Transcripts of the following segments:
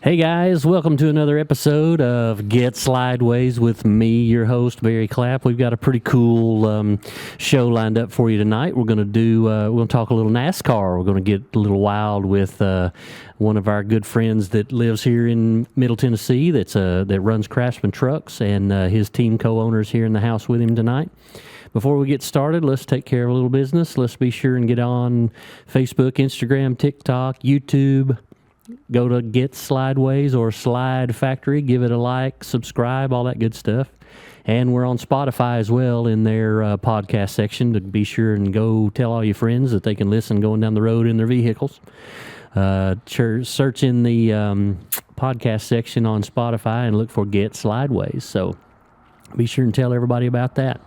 Hey guys, welcome to another episode of Get Slydewayz with me, your host, Barry Clapp. We've got a pretty cool show lined up for you tonight. We're going to talk a little NASCAR. We're going to get a little wild with one of our good friends that lives here in Middle Tennessee that runs Craftsman Trucks, and his team co-owners here in the house with him tonight. Before we get started, let's take care of a little business. Let's be sure and get on Facebook, Instagram, TikTok, YouTube. Go to Get Slydewayz or SlydeFactory. Give it a like, subscribe, all that good stuff. And we're on Spotify as well in their podcast section. To be sure and go tell all your friends that they can listen going down the road in their vehicles. Search in the podcast section on Spotify and look for Get Slydewayz. So be sure and tell everybody about that.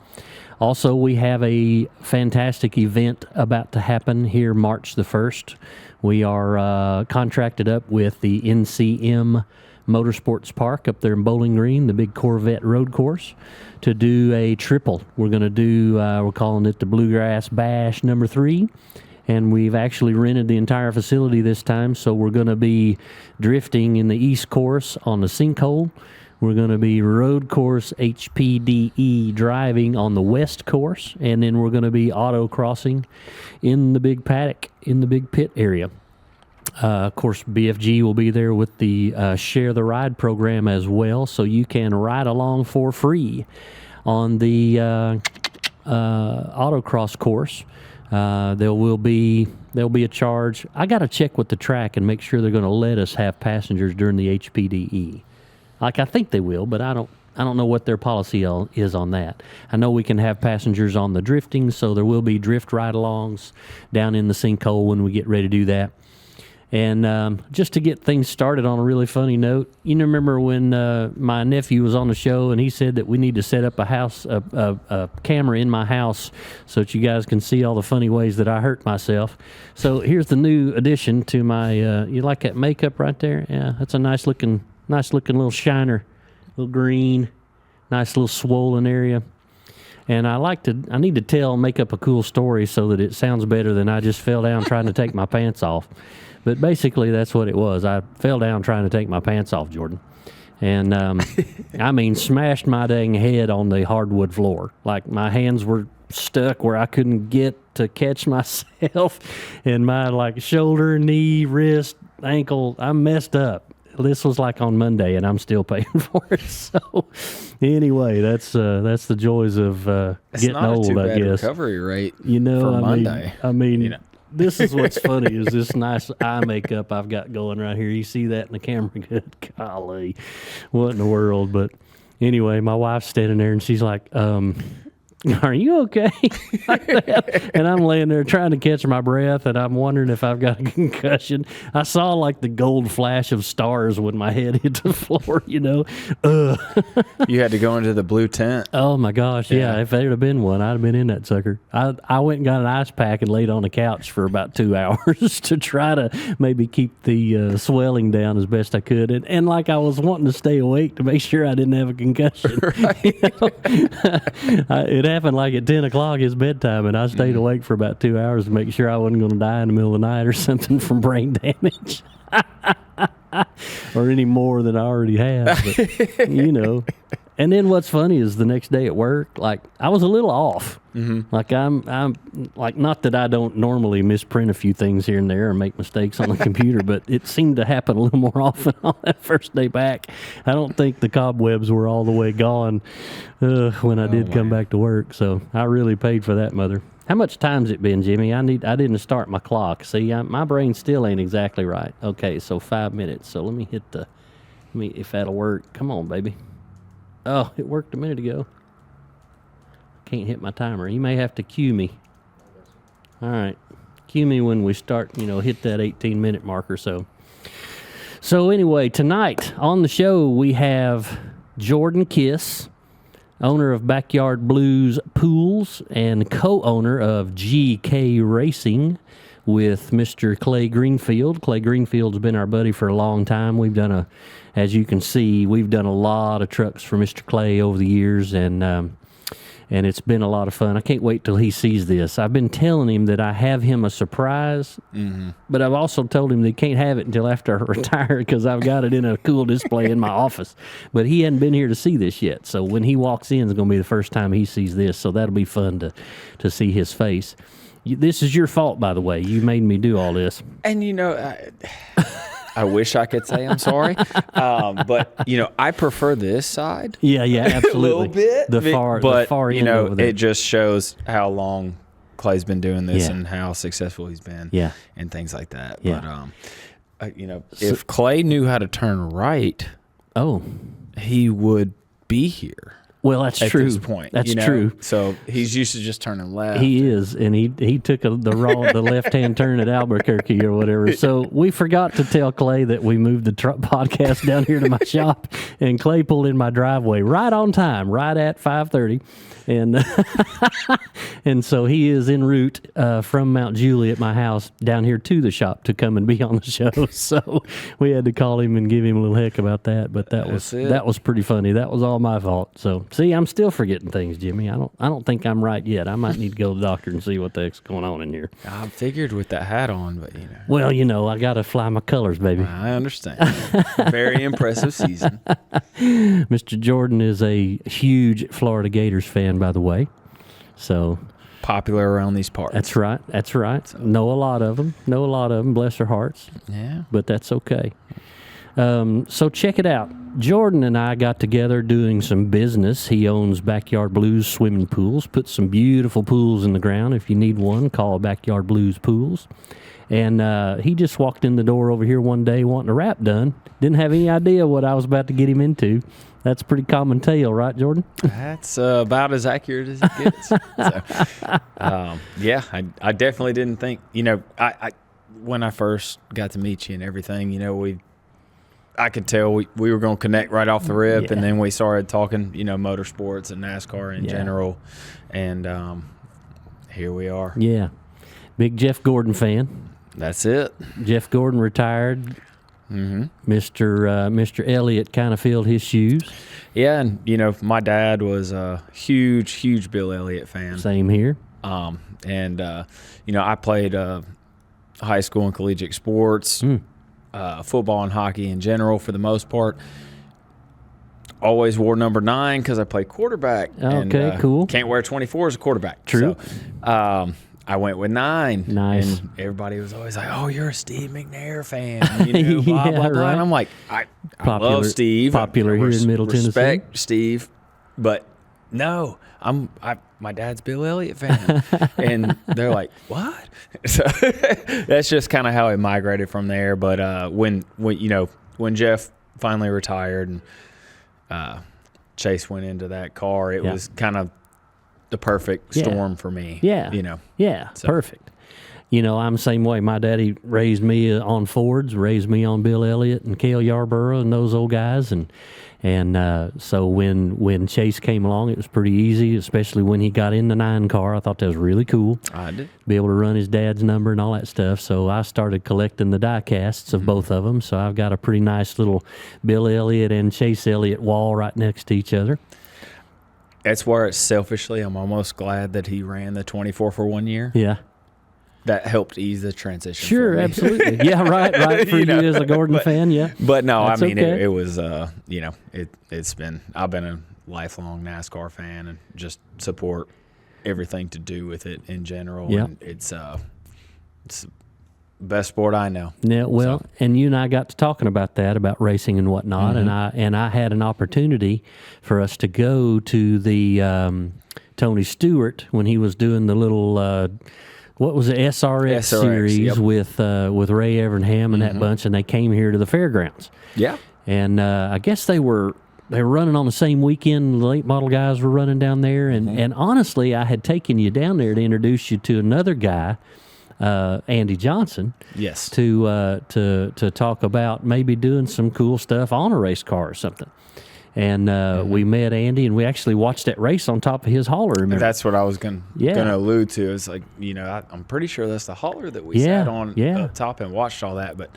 Also, we have a fantastic event about to happen here March the 1st. We are contracted up with the NCM Motorsports Park up there in Bowling Green, the big Corvette road course, to do a triple. We're going to do, we're calling it the Bluegrass Bash number 3. And we've actually rented the entire facility this time, so we're going to be drifting in the East Course on the Sinkhole. We're going to be road course HPDE driving on the West Course, and then we're going to be auto crossing in the big paddock, in the big pit area. Of course, BFG will be there with the Share the Ride program as well, so you can ride along for free on the autocross course. There'll be a charge. I got to check with the track and make sure they're going to let us have passengers during the HPDE. I think they will, but I don't know what their policy is on that. I know we can have passengers on the drifting, so there will be drift ride-alongs down in the sinkhole when we get ready to do that. And just to get things started on a really funny note, you remember when my nephew was on the show and he said that we need to set up a camera in my house so that you guys can see all the funny ways that I hurt myself. So here's the new addition to my, you like that makeup right there? Yeah, that's a nice looking little shiner, little green, nice little swollen area. And I need to make up a cool story so that it sounds better than I just fell down trying to take my pants off. But basically that's what it was. I fell down trying to take my pants off, Jordan. And smashed my dang head on the hardwood floor. Like my hands were stuck where I couldn't get to catch myself. And my shoulder, knee, wrist, ankle, I'm messed up. This was on Monday, and I'm still paying for it. So, anyway, that's the joys of getting old, I guess. Not a too bad recovery rate for Monday. This is what's funny is this nice eye makeup I've got going right here. You see that in the camera? Good golly, what in the world? But anyway, my wife's standing there, and she's like, are you okay? And I'm laying there trying to catch my breath, and I'm wondering if I've got a concussion. I saw the gold flash of stars when my head hit the floor, You had to go into the blue tent. Oh my gosh, yeah. If there'd have been one, I'd have been in that sucker. I went and got an ice pack and laid on the couch for about 2 hours to try to maybe keep the swelling down as best I could. And I was wanting to stay awake to make sure I didn't have a concussion. Right. It happened at 10 o'clock, his bedtime, and I stayed awake for about 2 hours to make sure I wasn't going to die in the middle of the night or something from brain damage. Or any more than I already have. But, And then what's funny is the next day at work, I was a little off. Mm-hmm. I'm not that I don't normally misprint a few things here and there or make mistakes on the computer, but it seemed to happen a little more often on that first day back. I don't think the cobwebs were all the way gone when I did come back to work. So I really paid for that, mother. How much time's it been, Jimmy? I didn't start my clock. See, my brain still ain't exactly right. Okay, so 5 minutes. So let me if that'll work. Come on, baby. Oh, it worked a minute ago. Can't hit my timer. You may have to cue me. All right. Cue me when we start, hit that 18-minute mark or so. So anyway, tonight on the show we have Jordan Kiss, owner of Backyard Blues Pools and co-owner of GK Racing with Mr. Clay Greenfield. Clay Greenfield's been our buddy for a long time. As you can see, we've done a lot of trucks for Mr. Clay over the years, and and it's been a lot of fun. I can't wait till he sees this. I've been telling him that I have him a surprise, but I've also told him that he can't have it until after I retire because I've got it in a cool display in my office. But he hadn't been here to see this yet, so when he walks in, it's going to be the first time he sees this, so that'll be fun to see his face. This is your fault, by the way. You made me do all this. And, I wish I could say I'm sorry, but, I prefer this side. Yeah, absolutely. A little bit. The far end over there. It just shows how long Clay's been doing this and how successful he's been and things like that. Yeah. But, if Clay knew how to turn right, he would be here. Well, that's at true. This point, that's true. So he's used to just turning left. He is, and he took the left-hand turn at Albuquerque or whatever. So we forgot to tell Clay that we moved the truck podcast down here to my shop, and Clay pulled in my driveway right on time, right at 5:30, and and so he is en route from Mount Juliet, my house, down here to the shop to come and be on the show. So we had to call him and give him a little heck about that, but that was pretty funny. That was all my fault. So. See, I'm still forgetting things, Jimmy. I don't think I'm right yet. I might need to go to the doctor and see what the heck's going on in here. I figured with that hat on, but Well, I got to fly my colors, baby. I understand. Very impressive season. Mr. Jordan is a huge Florida Gators fan, by the way. So popular around these parts. That's right. So. Know a lot of them. Bless their hearts. Yeah. But that's okay. So check it out. Jordan and I got together doing some business. He owns Backyard Blues swimming pools. Put some beautiful pools in the ground. If you need one, call Backyard Blues Pools. And he just walked in the door over here one day wanting a wrap done. Didn't have any idea what I was about to get him into. That's a pretty common tale, right, Jordan? That's about as accurate as it gets. So, I definitely didn't think, I when I first got to meet you and everything, I could tell we were going to connect right off the rip, and then we started talking, motorsports and NASCAR in general, and here we are. Yeah. Big Jeff Gordon fan. That's it. Jeff Gordon retired. Mm-hmm. Mr. Elliott kind of filled his shoes. Yeah, and, my dad was a huge Bill Elliott fan. Same here. I played high school and collegiate sports. Football and hockey in general for the most part. Always wore number 9 because I played quarterback. Okay, cool. Can't wear 24 as a quarterback. True. So, I went with 9. Nice. And everybody was always like, "Oh, you're a Steve McNair fan." Blah, blah, blah. Right. And I'm like, I love Steve. Popular here in Middle Tennessee. Respect Steve, but no, my dad's Bill Elliott fan. And they're like, "What?" So that's just kind of how it migrated from there. But when Jeff finally retired and Chase went into that car, it was kind of the perfect storm for me. Yeah. Yeah, so. Perfect. I'm the same way. My daddy raised me on Fords, raised me on Bill Elliott and Cale Yarborough and those old guys. And so when Chase came along, it was pretty easy, especially when he got in the 9 car. I thought that was really cool. I did. Be able to run his dad's number and all that stuff. So I started collecting the die casts of both of them. So I've got a pretty nice little Bill Elliott and Chase Elliott wall right next to each other. That's where selfishly I'm almost glad that he ran the 24 for 1 year. Yeah. That helped ease the transition. Sure, absolutely. Yeah, right for you as a Gordon fan, yeah. But no, That's it was, I've been a lifelong NASCAR fan and just support everything to do with it in general. Yeah. And it's the best sport I know. Yeah, well, and you and I got to talking about that, about racing and whatnot, and I had an opportunity for us to go to the Tony Stewart when he was doing the little what was it, SRX series with Ray Evernham and that bunch, and they came here to the fairgrounds. Yeah, and I guess they were running on the same weekend. The late model guys were running down there, and honestly, I had taken you down there to introduce you to another guy. Andy Johnson, yes, to talk about maybe doing some cool stuff on a race car or something. And we met Andy, and we actually watched that race on top of his hauler. Remember? That's what I was going to allude to. It's like, I'm pretty sure that's the hauler that we sat on up top and watched all that. But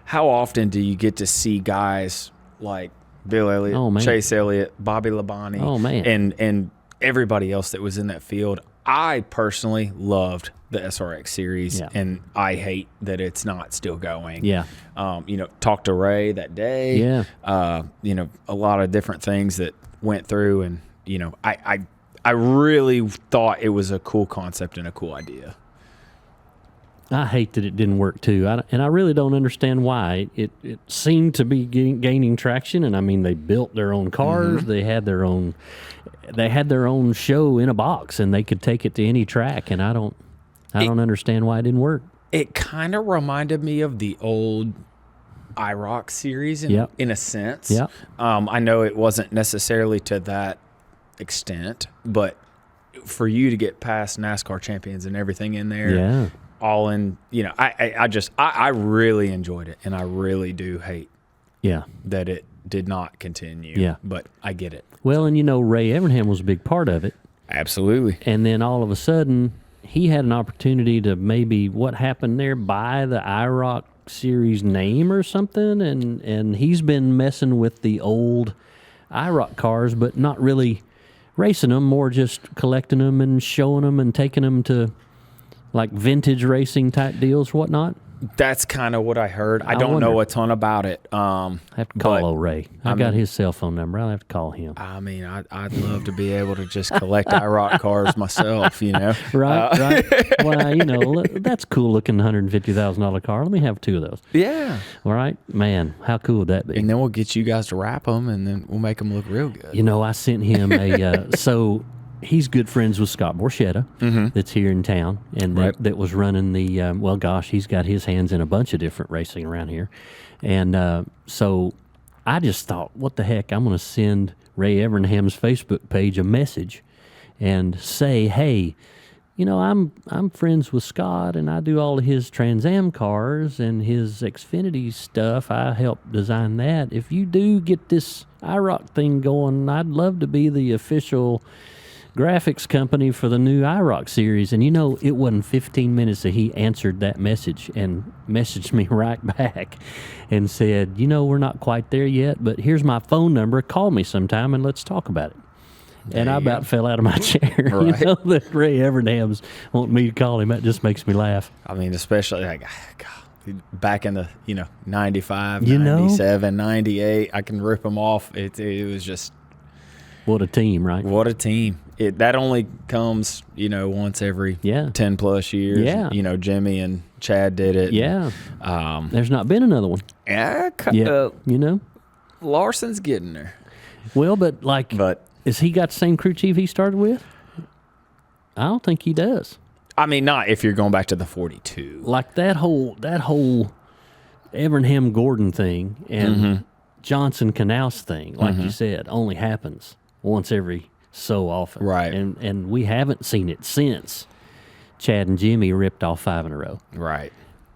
how often do you get to see guys like Bill Elliott, Chase Elliott, Bobby Labonte, and everybody else that was in that field. I personally loved the SRX series, and I hate that it's not still going. Yeah. Talked to Ray that day. Yeah. A lot of different things that went through, and I really thought it was a cool concept and a cool idea. I hate that it didn't work too, and I really don't understand why. It seemed to be gaining traction, and I mean, they built their own cars. Mm-hmm. They had their own show in a box, and they could take it to any track. And I don't understand why it didn't work. It kind of reminded me of the old IROC series in a sense. Yeah. I know it wasn't necessarily to that extent, but for you to get past NASCAR champions and everything in there. Yeah. All in, I really enjoyed it, and I really do hate that it did not continue. Yeah. But I get it. Well, and Ray Evernham was a big part of it. Absolutely. And then all of a sudden, he had an opportunity to maybe, what happened there, buy the IROC series name or something, and he's been messing with the old IROC cars, but not really racing them, more just collecting them and showing them and taking them to like vintage racing type deals, whatnot. That's kind of what I heard. I don't know a ton about it. I have to call old Ray. I got his cell phone number. I'll have to call him. I mean, I'd love to be able to just collect IROC cars myself, Right. Well, that's cool looking $150,000 car. Let me have 2 of those. Yeah. All right. Man, how cool would that be? And then we'll get you guys to wrap them, and then we'll make them look real good. I sent him a so he's good friends with Scott Borchetta, that's here in town, and that was running the, he's got his hands in a bunch of different racing around here. And so I just thought, what the heck, I'm going to send Ray Evernham's Facebook page a message and say, hey, I'm friends with Scott, and I do all of his Trans Am cars and his Xfinity stuff. I helped design that. If you do get this IROC thing going, I'd love to be the official graphics company for the new IROC series. And it wasn't 15 minutes that he answered that message and messaged me right back and said, we're not quite there yet, but here's my phone number. Call me sometime and let's talk about it. And I about fell out of my chair. Right. That Ray Evernham's wanting me to call him. That just makes me laugh. I mean, especially back in the 95, 97, 98, I can rip them off. It was just, what a team, right? What a team. That only comes, once every 10 plus years. Yeah. Jimmy and Chad did it. Yeah. There's not been another one. Yeah. Larson's getting there. Well, but has he got the same crew chief he started with? I don't think he does. I mean, not if you're going back to the 42. Like that whole Evernham Gordon thing and Johnson Knaus thing, like you said, only happens once every so often. Right. And we haven't seen it since Chad and Jimmy ripped off 5 in a row. Right.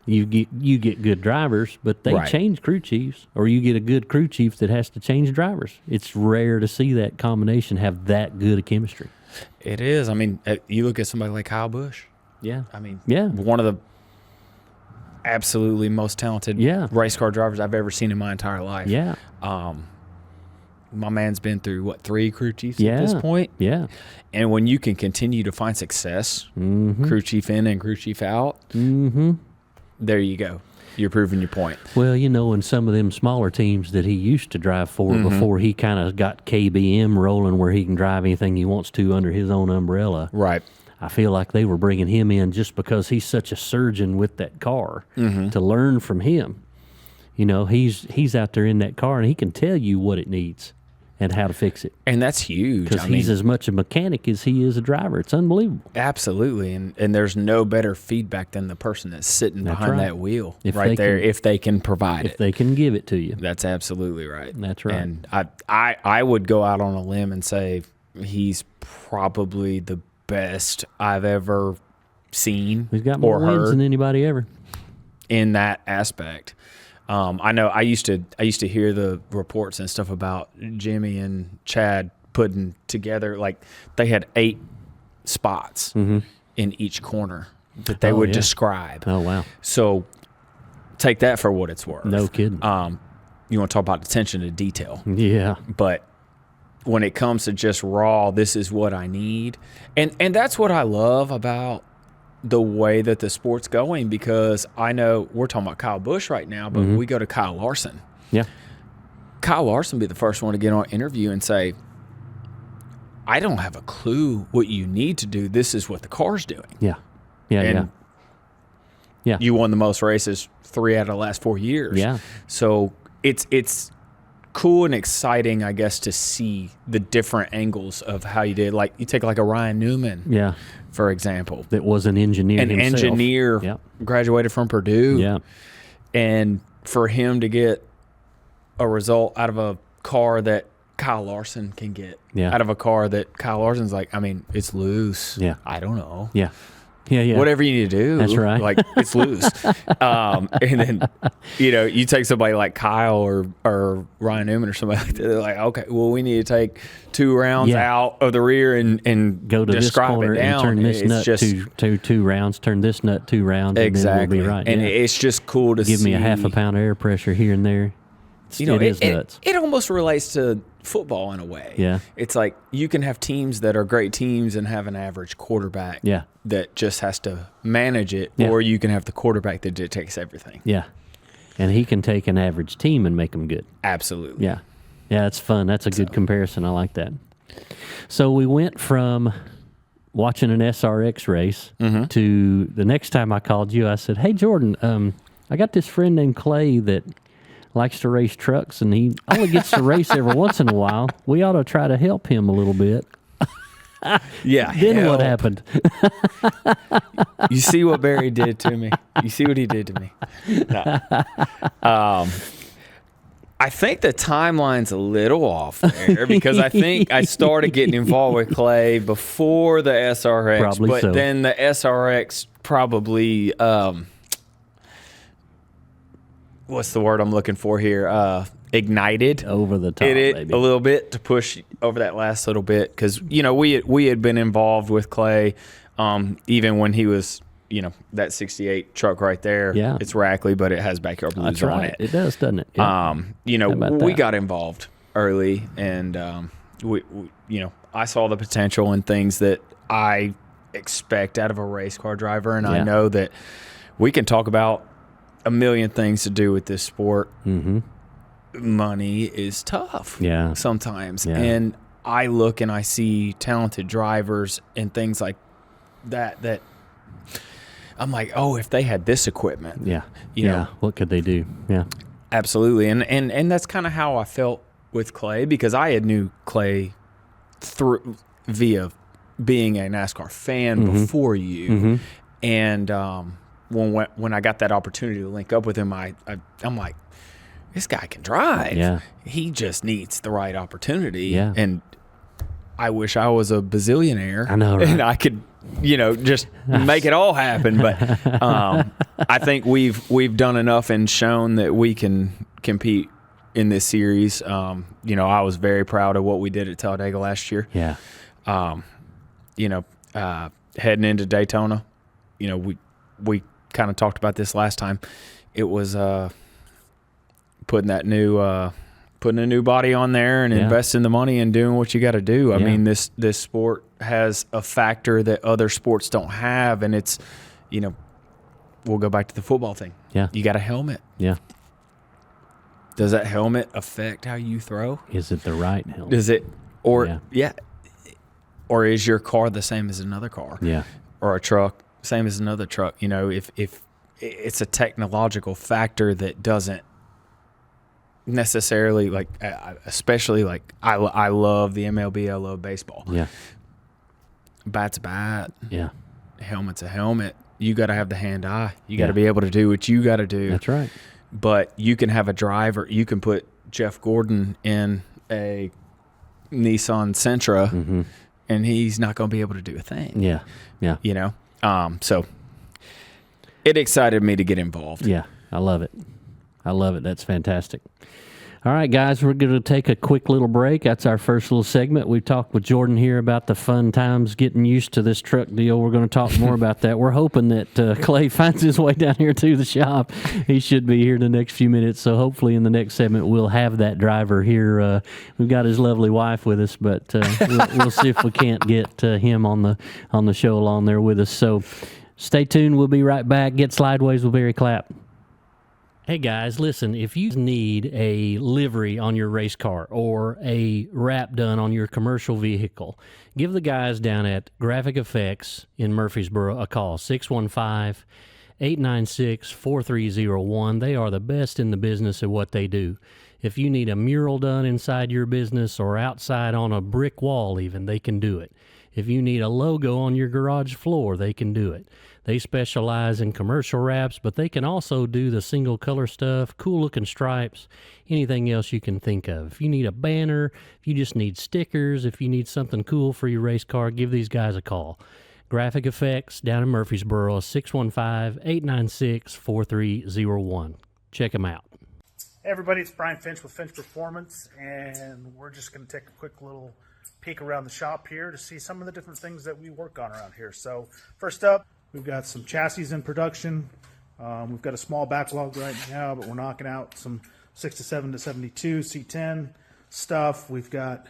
You get good drivers, but they change crew chiefs, or you get a good crew chief that has to change drivers. It's rare to see that combination have that good a chemistry. It is. I mean, you look at somebody like Kyle Busch. Yeah. I mean, yeah, one of the absolutely most talented race car drivers I've ever seen in my entire life. Yeah. My man's been through, 3 crew chiefs at this point? Yeah. And when you can continue to find success, crew chief in and crew chief out, there you go. You're proving your point. Well, in some of them smaller teams that he used to drive for before he kind of got KBM rolling where he can drive anything he wants to under his own umbrella. Right. I feel like they were bringing him in just because he's such a surgeon with that car to learn from him. He's out there in that car, and he can tell you what it needs and how to fix it. And that's huge. Because he's as much a mechanic as he is a driver. It's unbelievable. Absolutely. And there's no better feedback than the person that's sitting behind that wheel if they can provide it. If they can give it to you. That's absolutely right. That's right. And I would go out on a limb and say he's probably the best I've ever seen. He's got more wins than anybody ever. In that aspect. I know I used to hear the reports and stuff about Jimmy and Chad putting together, like they had 8 spots in each corner that they would describe. Oh, wow. So take that for what it's worth. No kidding. You want to talk about attention to detail. Yeah. But when it comes to just raw, this is what I need. And that's what I love about the way that the sport's going, because I know we're talking about Kyle Busch right now, but we go to Kyle Larson. Yeah. Kyle Larson be the first one to get on an interview and say, I don't have a clue what you need to do. This is what the car's doing. Yeah. Yeah. And yeah. you won the most races 3 out of the last 4 years. Yeah. So it's cool and exciting, I guess, to see the different angles of how you did. Like you take like a Ryan Newman, Yeah. for example. That was an engineer himself. Engineer, Yep. graduated from Purdue. Yeah. And for him to get a result out of a car that Kyle Larson can get, Yeah. out of a car that Kyle Larson's like, I mean, it's loose. Yeah. I don't know. Yeah. Yeah. Yeah. Whatever you need to do. That's right. Like, it's loose. And then, you take somebody like Kyle or Ryan Newman or somebody like that. They're like, okay, well, we need to take 2 rounds out of the rear and go to this describe corner it down. and turn this It's nut just, two rounds, turn this nut 2 rounds, exactly. and then we'll be right. And Yeah. it's just cool to Give see. me a half a pound of air pressure here and there. It is nuts. It almost relates to football in a way. Yeah. It's like you can have teams that are great teams and have an average quarterback Yeah. that just has to manage it, Yeah. or you can have the quarterback that dictates everything. Yeah. And he can take an average team and make them good. Absolutely. Yeah. Yeah, it's fun. That's a good comparison. I like that. So we went from watching an SRX race to the next time I called you, I said, hey, Jordan, I got this friend named Clay that likes to race trucks, and he only gets to race every once in a while. We ought to try to help him a little bit. Yeah. Then what happened? You see what Barry did to me. You see what he did to me. No. I think the timeline's a little off there, because I think I started getting involved with Clay before the SRX. Probably but so. then the SRX probably what's the word I'm looking for here? Ignited Over the top, it baby. a little bit to push over that last little bit, because we had been involved with Clay even when he was that 68 truck right there. Yeah. It's Rackley, but it has Backyard Blues That's on right. it. It does, doesn't it? Yeah. We that? got involved early, and we I saw the potential in things that I expect out of a race car driver, and I Yeah. know that we can talk about a million things to do with this sport. Mm-hmm. Money is tough. Yeah. Sometimes, Yeah. and I look and I see talented drivers and things like that I'm like, oh, if they had this equipment. Yeah. You know. What could they do? Yeah. Absolutely. And that's kind of how I felt with Clay, because I had knew Clay via being a NASCAR fan before you. Mm-hmm. And when I got that opportunity to link up with him, I'm like, this guy can drive. Yeah. He just needs the right opportunity. Yeah. And I wish I was a bazillionaire. I know, right? And I could, just make it all happen. But I think we've done enough and shown that we can compete in this series. I was very proud of what we did at Talladega last year. Yeah. Heading into Daytona, we kind of talked about this last time. It was putting a new body on there and investing the money and doing what you got to do. I mean, this sport has a factor that other sports don't have, and it's, we'll go back to the football thing. Yeah. You got a helmet. Yeah. Does that helmet affect how you throw? Is it the right helmet? Does it, or Yeah. or is your car the same as another car? Yeah. Or a truck same as another truck? If it's a technological factor that doesn't necessarily, like, especially like I love the MLB, I love baseball. Yeah. Bat's a bat. Yeah. Helmet's a helmet. You got to have the hand-eye. You got to be able to do what you got to do. That's right. But you can have a driver. You can put Jeff Gordon in a Nissan Sentra, and he's not going to be able to do a thing. Yeah. Yeah. So it excited me to get involved. Yeah. I love it. That's fantastic. All right, guys, we're going to take a quick little break. That's our first little segment. We talked with Jordan here about the fun times getting used to this truck deal. We're going to talk more about that. We're hoping that Clay finds his way down here to the shop. He should be here in the next few minutes, so hopefully in the next segment we'll have that driver here. We've got his lovely wife with us, but we'll see if we can't get him on the show along there with us. So stay tuned. We'll be right back. Get Slydewayz with Barry Clapp. Hey guys, listen, if you need a livery on your race car or a wrap done on your commercial vehicle, give the guys down at Graphic Effects in Murfreesboro a call, 615-896-4301. They are the best in the business at what they do. If you need a mural done inside your business or outside on a brick wall even, they can do it. If you need a logo on your garage floor, they can do it. They specialize in commercial wraps, but they can also do the single color stuff, cool looking stripes, anything else you can think of. If you need a banner, if you just need stickers, if you need something cool for your race car, give these guys a call. Graphic Effects down in Murfreesboro, 615-896-4301. Check them out. Hey everybody, it's Brian Finch with Finch Performance, and we're just going to take a quick little peek around the shop here to see some of the different things that we work on around here. So first up, we've got some chassis in production. We've got a small backlog right now, but we're knocking out some 67 to 72 C10 stuff. We've got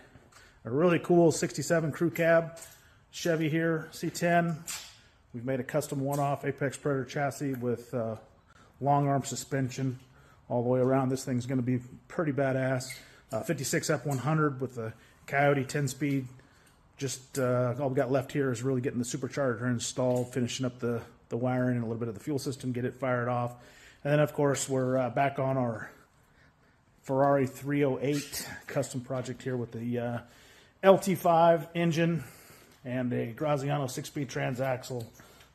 a really cool 67 crew cab Chevy here, C10. We've made a custom one-off Apex Predator chassis with long arm suspension all the way around. This thing's going to be pretty badass. 56 F100 with the Coyote 10-speed. Just all we got left here is really getting the supercharger installed, finishing up the wiring and a little bit of the fuel system, get it fired off. And then, of course, we're back on our Ferrari 308 custom project here with the LT5 engine and a Graziano 6-speed transaxle.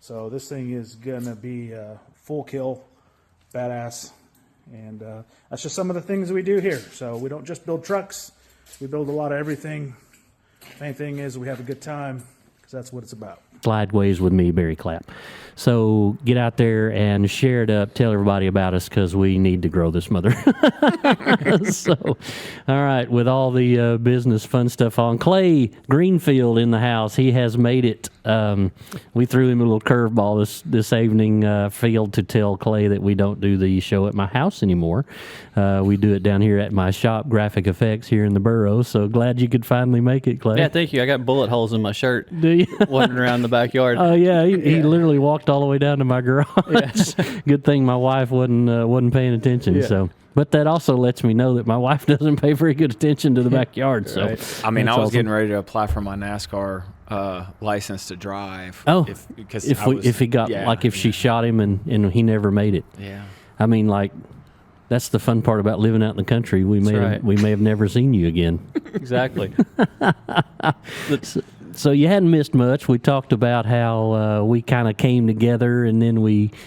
So this thing is going to be full kill, badass. And that's just some of the things we do here. So we don't just build trucks. We build a lot of everything. Main thing is we have a good time, because that's what it's about. Slydewayz with me, Barry Clapp. So get out there and share it up. Tell everybody about us, because we need to grow this mother. So, all right, with all the business fun stuff on, Clay Greenfield in the house. He has made it. We threw him a little curveball this evening. Failed to tell Clay that we don't do the show at my house anymore. We do it down here at my shop, Graphic Effects, here in the borough. So glad you could finally make it, Clay. Yeah, thank you. I got bullet holes in my shirt. Do you? Wandering around the backyard. Oh yeah, he literally walked all the way down to my garage. Yes. Good thing my wife wasn't paying attention. Yeah. So, but that also lets me know that my wife doesn't pay very good attention to the backyard. So, right. I mean, I was awesome. getting ready to apply for my NASCAR license to drive. Oh, if she shot him and he never made it. Yeah. I mean, like, that's the fun part about living out in the country. We may have never seen you again. Exactly. So you hadn't missed much. We talked about how we kind of came together, and then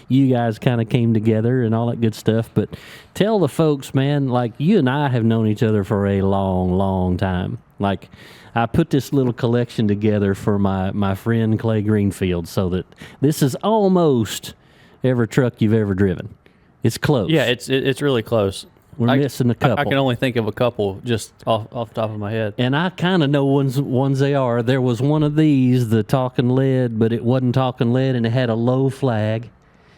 you guys kind of came together and all that good stuff. But tell the folks, man, like, you and I have known each other for a long, long time. Like, I put this little collection together for my friend Clay Greenfield, so that this is almost every truck you've ever driven. It's close. Yeah, it's really close. We're missing a couple. I can only think of a couple just off the top of my head. And I kind of know ones they are. There was one of these, the Talking Lead, but it wasn't Talking Lead, and it had a low flag.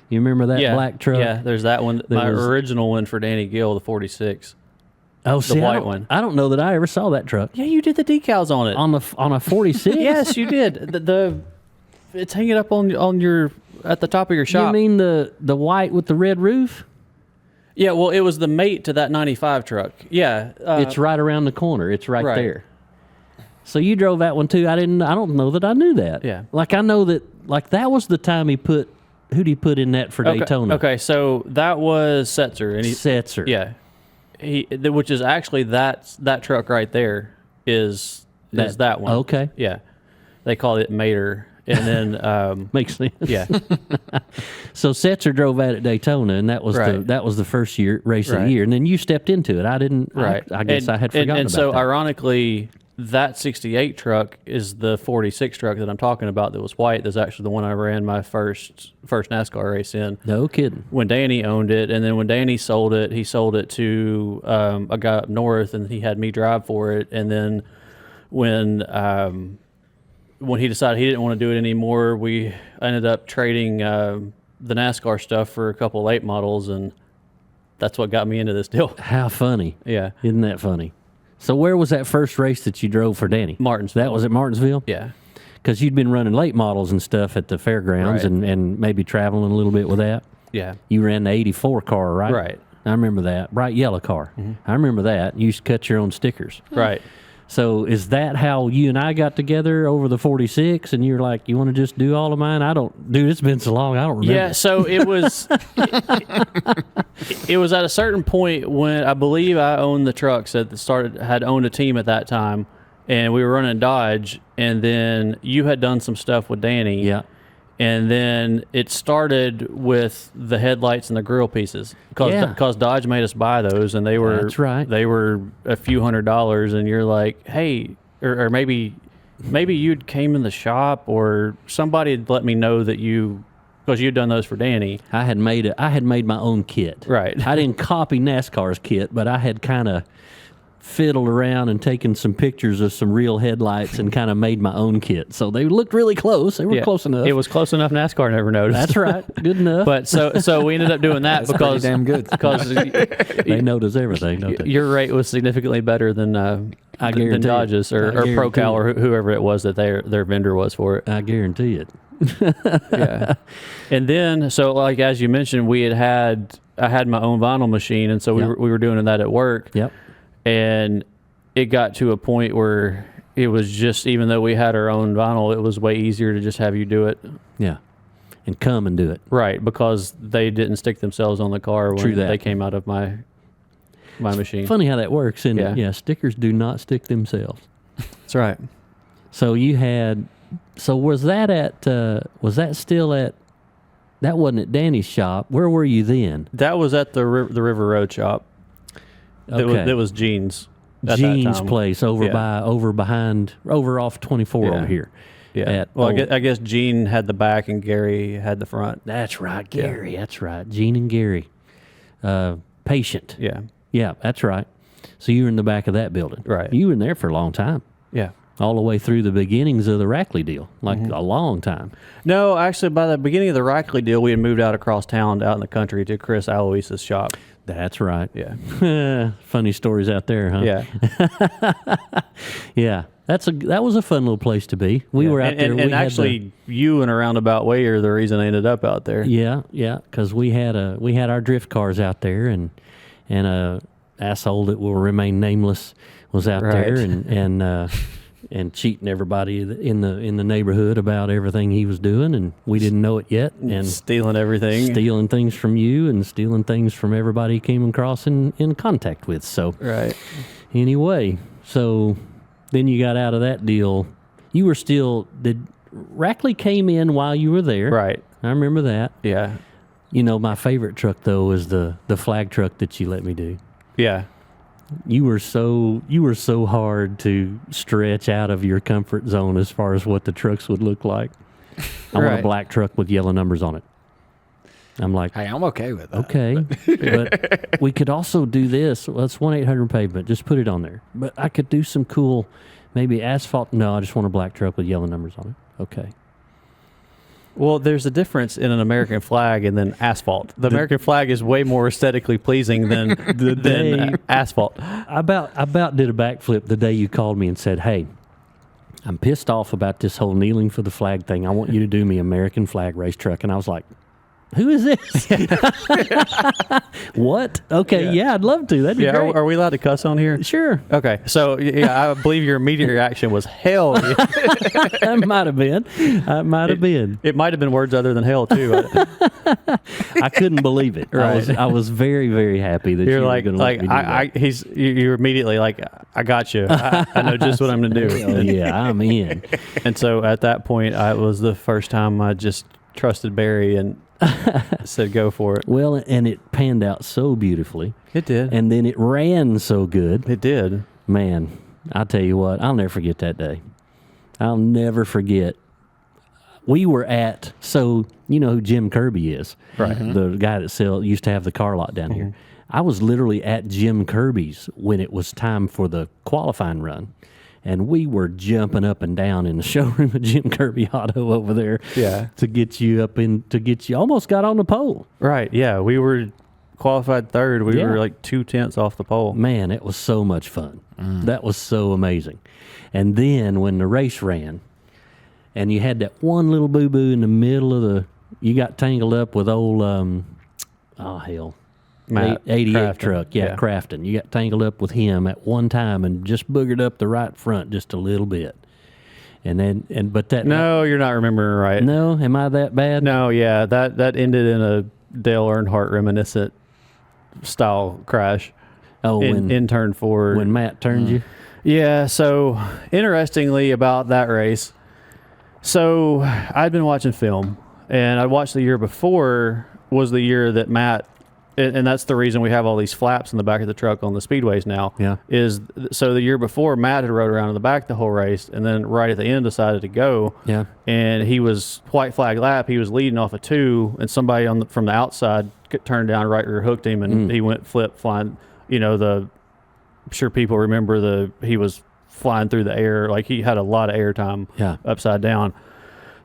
You remember that black truck? Yeah, there's that one. My original one for Danny Gill, the 46. Oh, see, the white one. I don't know that I ever saw that truck. Yeah, you did the decals on it. On a 46? Yes, you did. It's hanging up on your at the top of your shop. You mean the white with the red roof? Yeah, well, it was the mate to that 95 truck. Yeah. It's right around the corner. It's right there. So you drove that one too. I don't know that I knew that. Yeah. Like, I know that, like, that was the time who'd he put in that for Daytona? Okay, so that was Setzer. Setzer. Yeah. Which is actually that truck right there is that one. Okay. Yeah. They call it Mater. And then makes sense. Yeah. So Setzer drove that at Daytona, and that was the first race of the year, and then you stepped into it. I didn't. Right. I guess I had forgotten about that. And so, that. ironically, that 68 truck is the 46 truck that I'm talking about that was white. That's actually the one I ran my first NASCAR race in. No kidding. When Danny owned it, and then when Danny sold it, he sold it to a guy up north, and he had me drive for it. And then when he decided he didn't want to do it anymore, we ended up trading the NASCAR stuff for a couple late models, and that's what got me into this deal. How funny. Yeah. Isn't that funny? So where was that first race that you drove for Danny? Martinsville. That was at Martinsville? Yeah. Because you'd been running late models and stuff at the fairgrounds Right. and maybe traveling a little bit with that. Yeah. You ran the 84 car, right? Right. I remember that. Bright yellow car. I remember that. You used to cut your own stickers. Right. So is that how you and I got together over the 46? And you're like, you want to just do all of mine? Dude, it's been so long, I don't remember. Yeah, so it was it was at a certain point when I believe I owned the trucks had owned a team at that time, and we were running Dodge, and then you had done some stuff with Danny. Yeah. And then it started with the headlights and the grill pieces because Dodge made us buy those, and they were That's right. They were a few $100s, and you're like, hey, or maybe you'd came in the shop, or somebody had let me know that because you'd done those for Danny. I had made my own kit. Right. I didn't copy NASCAR's kit, but I had kind of fiddled around and taken some pictures of some real headlights and kind of made my own kit. So they looked really close. They were close enough. It was close enough NASCAR never noticed. That's right. Good enough. But so we ended up doing that because damn good. Because they notice everything, don't they? your rate was significantly better than guarantee Dodge's it. I or guarantee ProCal or whoever it was that their vendor was for it. I guarantee it. Yeah. And then so like as you mentioned, I had my own vinyl machine, and so we were doing that at work. Yep. And it got to a point where it was just, even though we had our own vinyl, it was way easier to just have you do it. Yeah. And come and do it. Right, because they didn't stick themselves on the car when True that. they came out of my machine. Funny how that works, isn't it? Yeah. Yeah, stickers do not stick themselves. That's right. So was that still at, that wasn't at Danny's shop. Where were you then? That was at the River Road shop. Okay. That was Gene's. At that Gene's time. place over off 24 Yeah. over here. Yeah. Well, I guess Gene had the back and Gary had the front. That's right, Gary. Yeah. That's right. Gene and Gary. Patient. Yeah. Yeah, that's right. So you were in the back of that building. Right. You were in there for a long time. Yeah. All the way through the beginnings of the Rackley deal. Like a long time. No, actually, by the beginning of the Rackley deal, we had moved out across town, out in the country, to Chris Aloise's shop. That's right. Yeah. Funny stories out there, huh? Yeah. Yeah. That was a fun little place to be. We were out there. And actually, you in a roundabout way are the reason I ended up out there. Yeah, because we had our drift cars out there, and a asshole that will remain nameless was out there and cheating everybody in the neighborhood about everything he was doing, and we didn't know it yet, and stealing everything, stealing things from you, and stealing things from everybody he came across in contact with. So anyway, so then you got out of that deal. You were Rackley came in while you were there, right? I remember that. Yeah. You know, my favorite truck though is the flag truck that you let me do. Yeah. You were so hard to stretch out of your comfort zone as far as what the trucks would look like. I want a black truck with yellow numbers on it. I'm like, hey, I'm okay with that. Okay, but we could also do this. Well, it's 1-800-PAVEMENT. Just put it on there. But I could do some cool, maybe asphalt. No, I just want a black truck with yellow numbers on it. Okay. Well, there's a difference in an American flag and then asphalt. The American flag is way more aesthetically pleasing than asphalt. I about did a backflip the day you called me and said, hey, I'm pissed off about this whole kneeling for the flag thing. I want you to do me American flag race truck. And I was like, who is this? What? Okay, yeah, I'd love to. That'd be great. Are we allowed to cuss on here? Sure. Okay, so I believe your immediate reaction was hell. That might have been. It might have been words other than hell too. I couldn't believe it. Right. I was very, very happy that You're you like, were going to let me do that. You're immediately like, I got you. I know just what I'm going to do. Oh, yeah, I'm in. And so at that point, it was the first time I just trusted Barry and said go for it. Well, and it panned out so beautifully. It did. And then it ran so good. It did. Man, I'll tell you what, I'll never forget that day. I'll never forget. We were at, so you know who Jim Kirby is, Right. The guy that used to have the car lot down here. I was literally at Jim Kirby's when it was time for the qualifying run, and we were jumping up and down in the showroom of Jim Kirby Auto over there. Yeah. To get you almost got on the pole. Right. Yeah. We were qualified third. We Yeah. were like 2/10 off the pole. Man, it was so much fun. That was so amazing. And then when the race ran, and you had that one little boo-boo in the middle of you got tangled up with old, Matt 88 Crafton. truck. Yeah, Crafton. You got tangled up with him at one time and just boogered up the right front just a little bit. But that. No, you're not remembering right. No, am I that bad? No, yeah, that ended in a Dale Earnhardt reminiscent style crash. Oh, in turn 4. when Matt turned you? Yeah, so interestingly about that race, so I'd been watching film, and I watched the year before was the year that Matt, and that's the reason we have all these flaps in the back of the truck on the speedways now. Yeah. So the year before, Matt had rode around in the back the whole race, and then right at the end decided to go. Yeah. And he was white flag lap. He was leading off a 2, and somebody from the outside turned down right rear hooked him, and he went flip flying. You know, I'm sure people remember he was flying through the air. Like, he had a lot of air time upside down.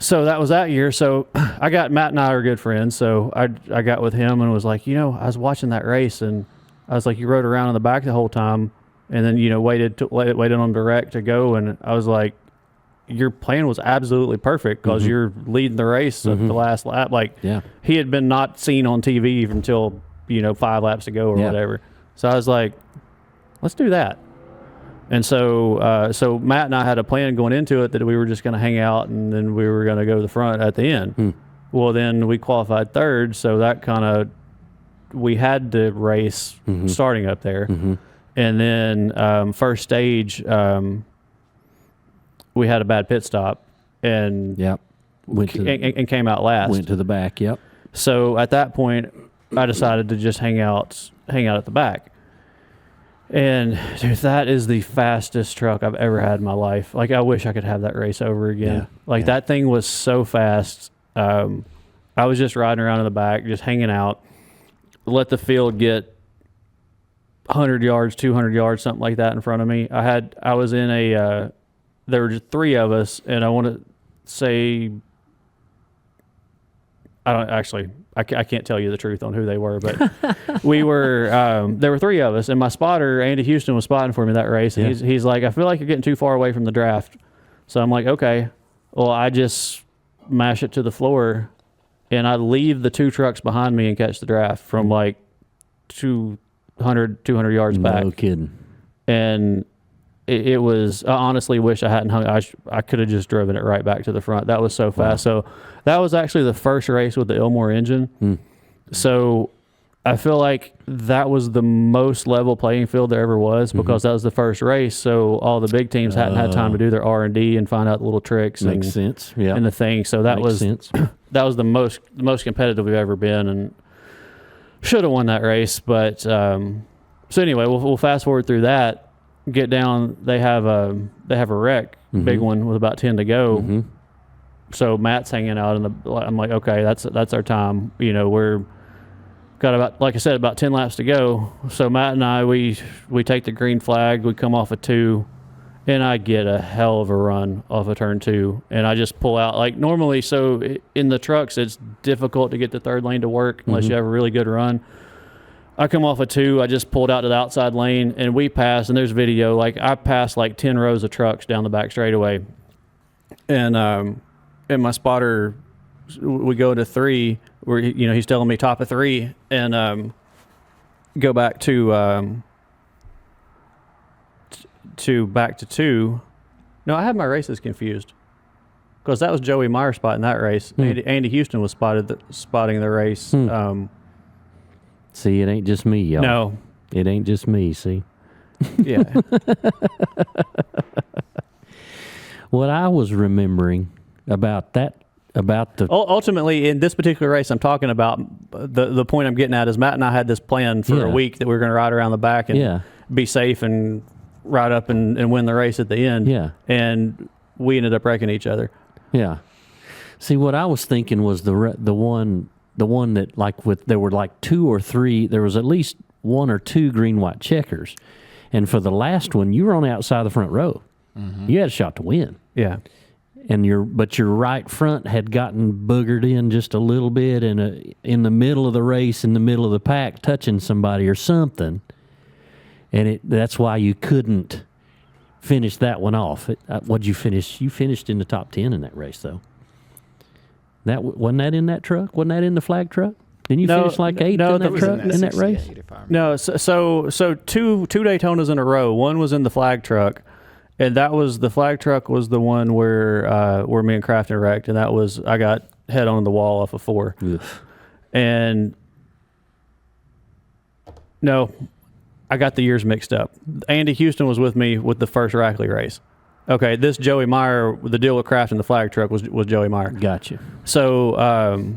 So that was that year. So Matt and I are good friends. So I got with him and was like, I was watching that race, and I was like, you rode around in the back the whole time, and then, waited on direct to go. And I was like, your plan was absolutely perfect because you're leading the race at the last lap. Like, he had been not seen on TV until, 5 laps ago or whatever. So I was like, let's do that. And so Matt and I had a plan going into it that we were just going to hang out, and then we were going to go to the front at the end. Well, then we qualified third, so that we had to race starting up there. And then first stage, we had a bad pit stop, and and came out last. Went to the back. Yep. So at that point, I decided to just hang out at the back. And dude, that is the fastest truck I've ever had in my life. Like, I wish I could have that race over again. That thing was so fast. I was just riding around in the back, just hanging out, let the field get 100 yards, 200 yards, something like that in front of me. I was in there were just 3 of us, and I want to say, I can't tell you the truth on who they were, but we were, there were 3 of us, and my spotter, Andy Houston, was spotting for me that race. And he's like, I feel like you're getting too far away from the draft. So I'm like, okay, well, I just mash it to the floor, and I leave the 2 trucks behind me and catch the draft from like 200 yards back. No kidding. And it was, I honestly wish I hadn't hung. I could have just driven it right back to the front. That was so fast. So that was actually the first race with the Ilmore engine. So I feel like that was the most level playing field there ever was, because that was the first race. So all the big teams hadn't had time to do their R&D and find out the little tricks. Makes sense. Yeah. And the thing. So that was that was the most competitive we've ever been, and should have won that race. But so anyway, we'll fast forward through that. Get down, they have a wreck, big one with about 10 to go. So Matt's hanging out I'm like, okay, that's our time. We're got about, like I said, about 10 laps to go. So Matt and I, we take the green flag, we come off a 2, and I get a hell of a run off of turn 2, and I just pull out like normally. So in the trucks, it's difficult to get the third lane to work unless you have a really good run. I come off a 2, I just pulled out to the outside lane, and we passed, and there's video, like I passed like 10 rows of trucks down the back straightaway. And my spotter, we go to 3, where he's telling me top of 3, and go back to 2. No, I had my races confused, because that was Joey Meyer spotting that race. Andy Houston was spotting the race. See, it ain't just me, y'all. No. It ain't just me, see? Yeah. What I was remembering about the... Ultimately, in this particular race I'm talking about, the point I'm getting at is Matt and I had this plan for a week that we were going to ride around the back and be safe and ride up and win the race at the end. Yeah. And we ended up wrecking each other. Yeah. See, what I was thinking was the one that there were like 2 or 3. There was at least 1 or 2 green-white checkers, and for the last one, you were on the outside of the front row. Mm-hmm. You had a shot to win. Yeah. And your right front had gotten boogered in just a little bit in the middle of the race, in the middle of the pack, touching somebody or something, and that's why you couldn't finish that one off. What'd you finish? You finished in the top 10 in that race, though. Wasn't that in that truck? Wasn't that in the flag truck? Didn't you finish like 8th in that truck in that race? No, so 2 Daytonas in a row. One was in the flag truck, and the flag truck was the one where me and Crafton wrecked, and I got head on the wall off of 4. Oof. And no, I got the years mixed up. Andy Houston was with me with the first Rackley race. Okay, this Joey Meyer, the deal with Crafton, the flag truck was Joey Meyer. Gotcha. So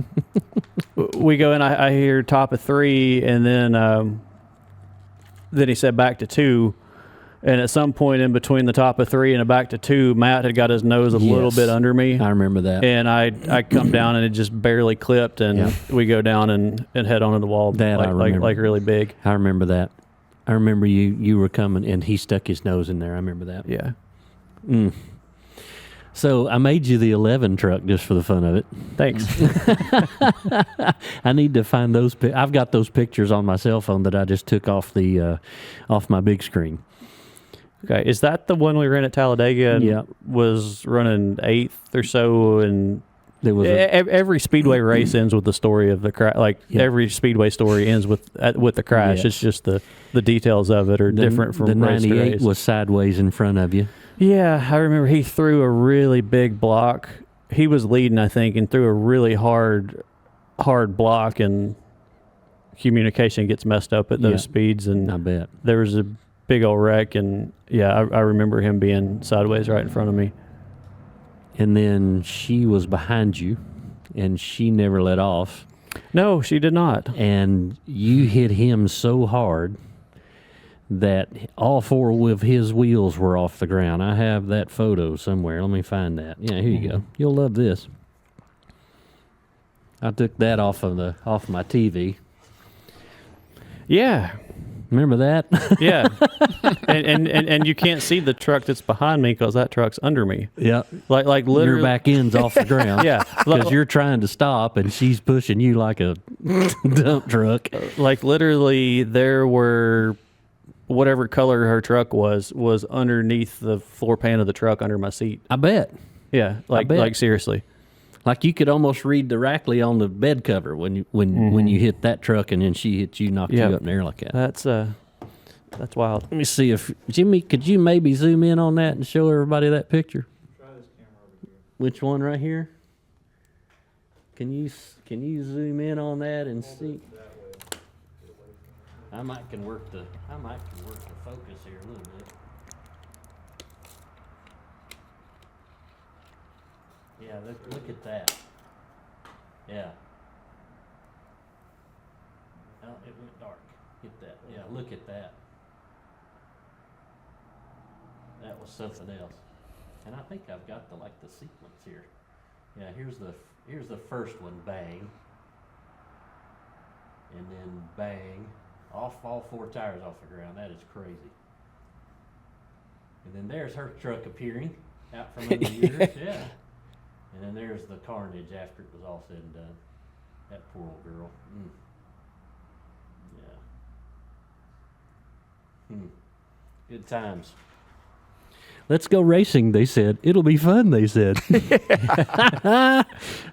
we go in. I hear top of 3, and then he said back to 2. And at some point in between the top of 3 and a back to 2, Matt had got his nose a little bit under me. I remember that. And I come down and it just barely clipped, and we go down and head onto the wall. That I remember. Like really big. I remember that. I remember you were coming and he stuck his nose in there. I remember that. Yeah. Mm. So I made you the 11 truck just for the fun of it. Thanks. I need to find those. I've got those pictures on my cell phone that I just took off off my big screen. Okay, is that the one we ran at Talladega and was running 8th or so? And there was every speedway race ends with the story of the crash. Like every speedway story ends with the crash. Yes. It's just the details of it are different from the race to 98 race. was sideways in front of you. Yeah, I remember he threw a really big block. He was leading, I think, and threw a really hard block, and communication gets messed up at those speeds. And I bet there was a big old wreck, and I remember him being sideways right in front of me. And then she was behind you, and she never let off. No, she did not. And you hit him so hard that all 4 of his wheels were off the ground. I have that photo somewhere. Let me find that. Yeah, here you go. You'll love this. I took that off my TV. Yeah. Remember that? Yeah. and you can't see the truck that's behind me because that truck's under me. Yeah. Like literally. Your back end's off the ground. Yeah. Because you're trying to stop and she's pushing you like a dump truck. Like literally there were whatever color her truck was underneath the floor pan of the truck under my seat. I bet. Yeah. Like seriously. Like you could almost read the Rackley on the bed cover when you hit that truck and then she hit you, knocked you up in the air like that. That's wild. Let me see if Jimmy, could you maybe zoom in on that and show everybody that picture? Try this camera over here. Which one right here? Can you zoom in on that and see? I might can work the focus here a little bit. Yeah, look at that. Yeah. Oh, it went dark. Get that. Yeah, look at that. That was something else. And I think I've got the sequence here. Yeah, here's the first one, bang. And then bang. Off all 4 tires off the ground. That is crazy. And then there's her truck appearing out from under yours. Yeah. And then there's the carnage after it was all said and done. That poor old girl. Yeah. Good times. Let's go racing, they said. It'll be fun, they said.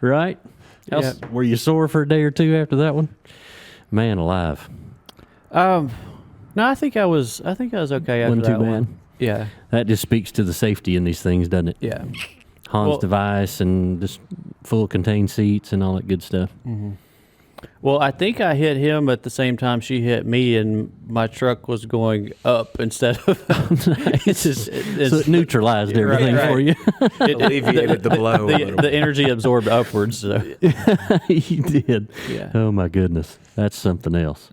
Right? Yeah. Were you sore for a day or 2 after that one? Man alive. No, I think I was okay after Wasn't too that bad. one. Yeah. That just speaks to the safety in these things, doesn't it? Yeah. Hans device and just full contained seats and all that good stuff. Mm-hmm. Well, I think I hit him at the same time she hit me, and my truck was going up instead of. So it neutralized everything for you. It alleviated the blow. The energy absorbed upwards. So. You did. Yeah. Oh my goodness, that's something else.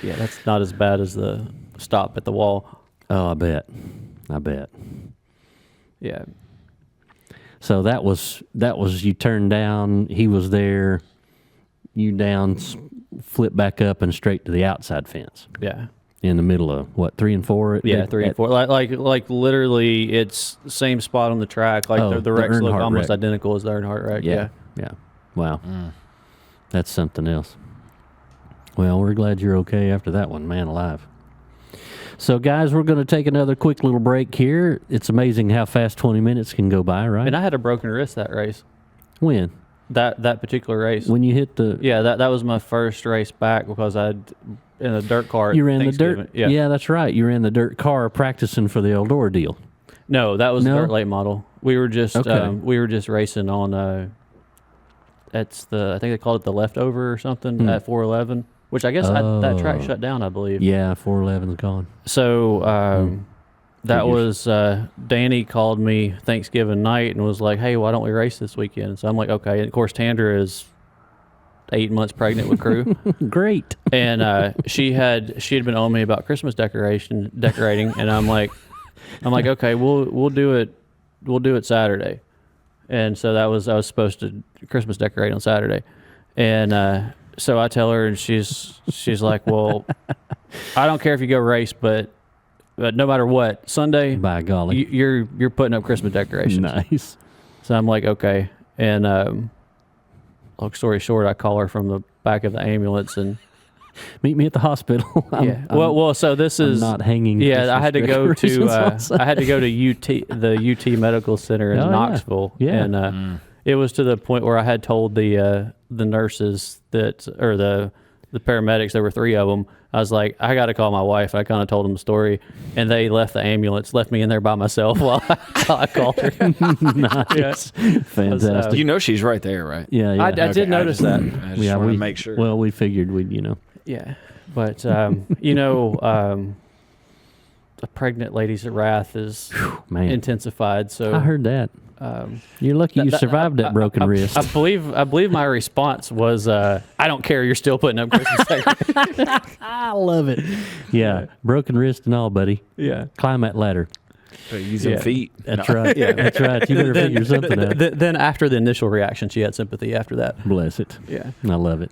Yeah, that's not as bad as the stop at the wall. Oh, I bet. Yeah. So that was you turned down. He was there. You down, flip back up, and straight to the outside fence. Yeah. In the middle of what, 3 and 4? Yeah, 3 and 4. Like literally, it's the same spot on the track. Like the wrecks look almost identical as the Earnhardt wreck. Yeah. Wow, that's something else. Well, we're glad you're okay after that one, man alive. So, guys, we're going to take another quick little break here. It's amazing how fast 20 minutes can go by, right? And I had a broken wrist that race. When? That particular race. When you hit the... Yeah, that was my first race back because I'd in a dirt car. You ran the dirt... Yeah, that's right. You ran the dirt car practicing for the Eldora deal. No, that was a dirt late model. We were just racing on... I think they called it the leftover or something at 411. Which I guess that track shut down, I believe. Yeah, 411's gone. So that was Danny called me Thanksgiving night and was like, "Hey, why don't we race this weekend?" So I'm like, "Okay." And of course, Tandra is 8 months pregnant with Crew. Great. And she had been on me about Christmas decorating, and I'm like, "Okay, we'll do it Saturday." And so I was supposed to Christmas decorate on Saturday, and. So I tell her, and she's like, "Well, I don't care if you go race, but no matter what, Sunday, by golly, you're putting up Christmas decorations." Nice. So I'm like, "Okay." And long story short, I call her from the back of the ambulance and meet me at the hospital. So this is not hanging. Yeah, Christmas I had to go to UT, the UT Medical Center in Knoxville. Yeah. And it was to the point where I had told the nurses or the paramedics, there were 3 of them. I was like, I got to call my wife. I kind of told them the story, and they left the ambulance, left me in there by myself while I called her. Nice. Yeah. Fantastic. You know she's right there, right? Yeah. I did notice that. I just want to make sure. Well, we figured we'd, Yeah. But, the pregnant lady's wrath is intensified. So I heard that. You're lucky you survived that broken wrist. I believe my response was, "I don't care. You're still putting up Christmas decorations." I love it. Yeah, broken wrist and all, buddy. Yeah, climb that ladder. Use them feet. That's right. Yeah, that's right. You better figure something out. Then after the initial reaction, she had sympathy after that. Bless it. Yeah, I love it.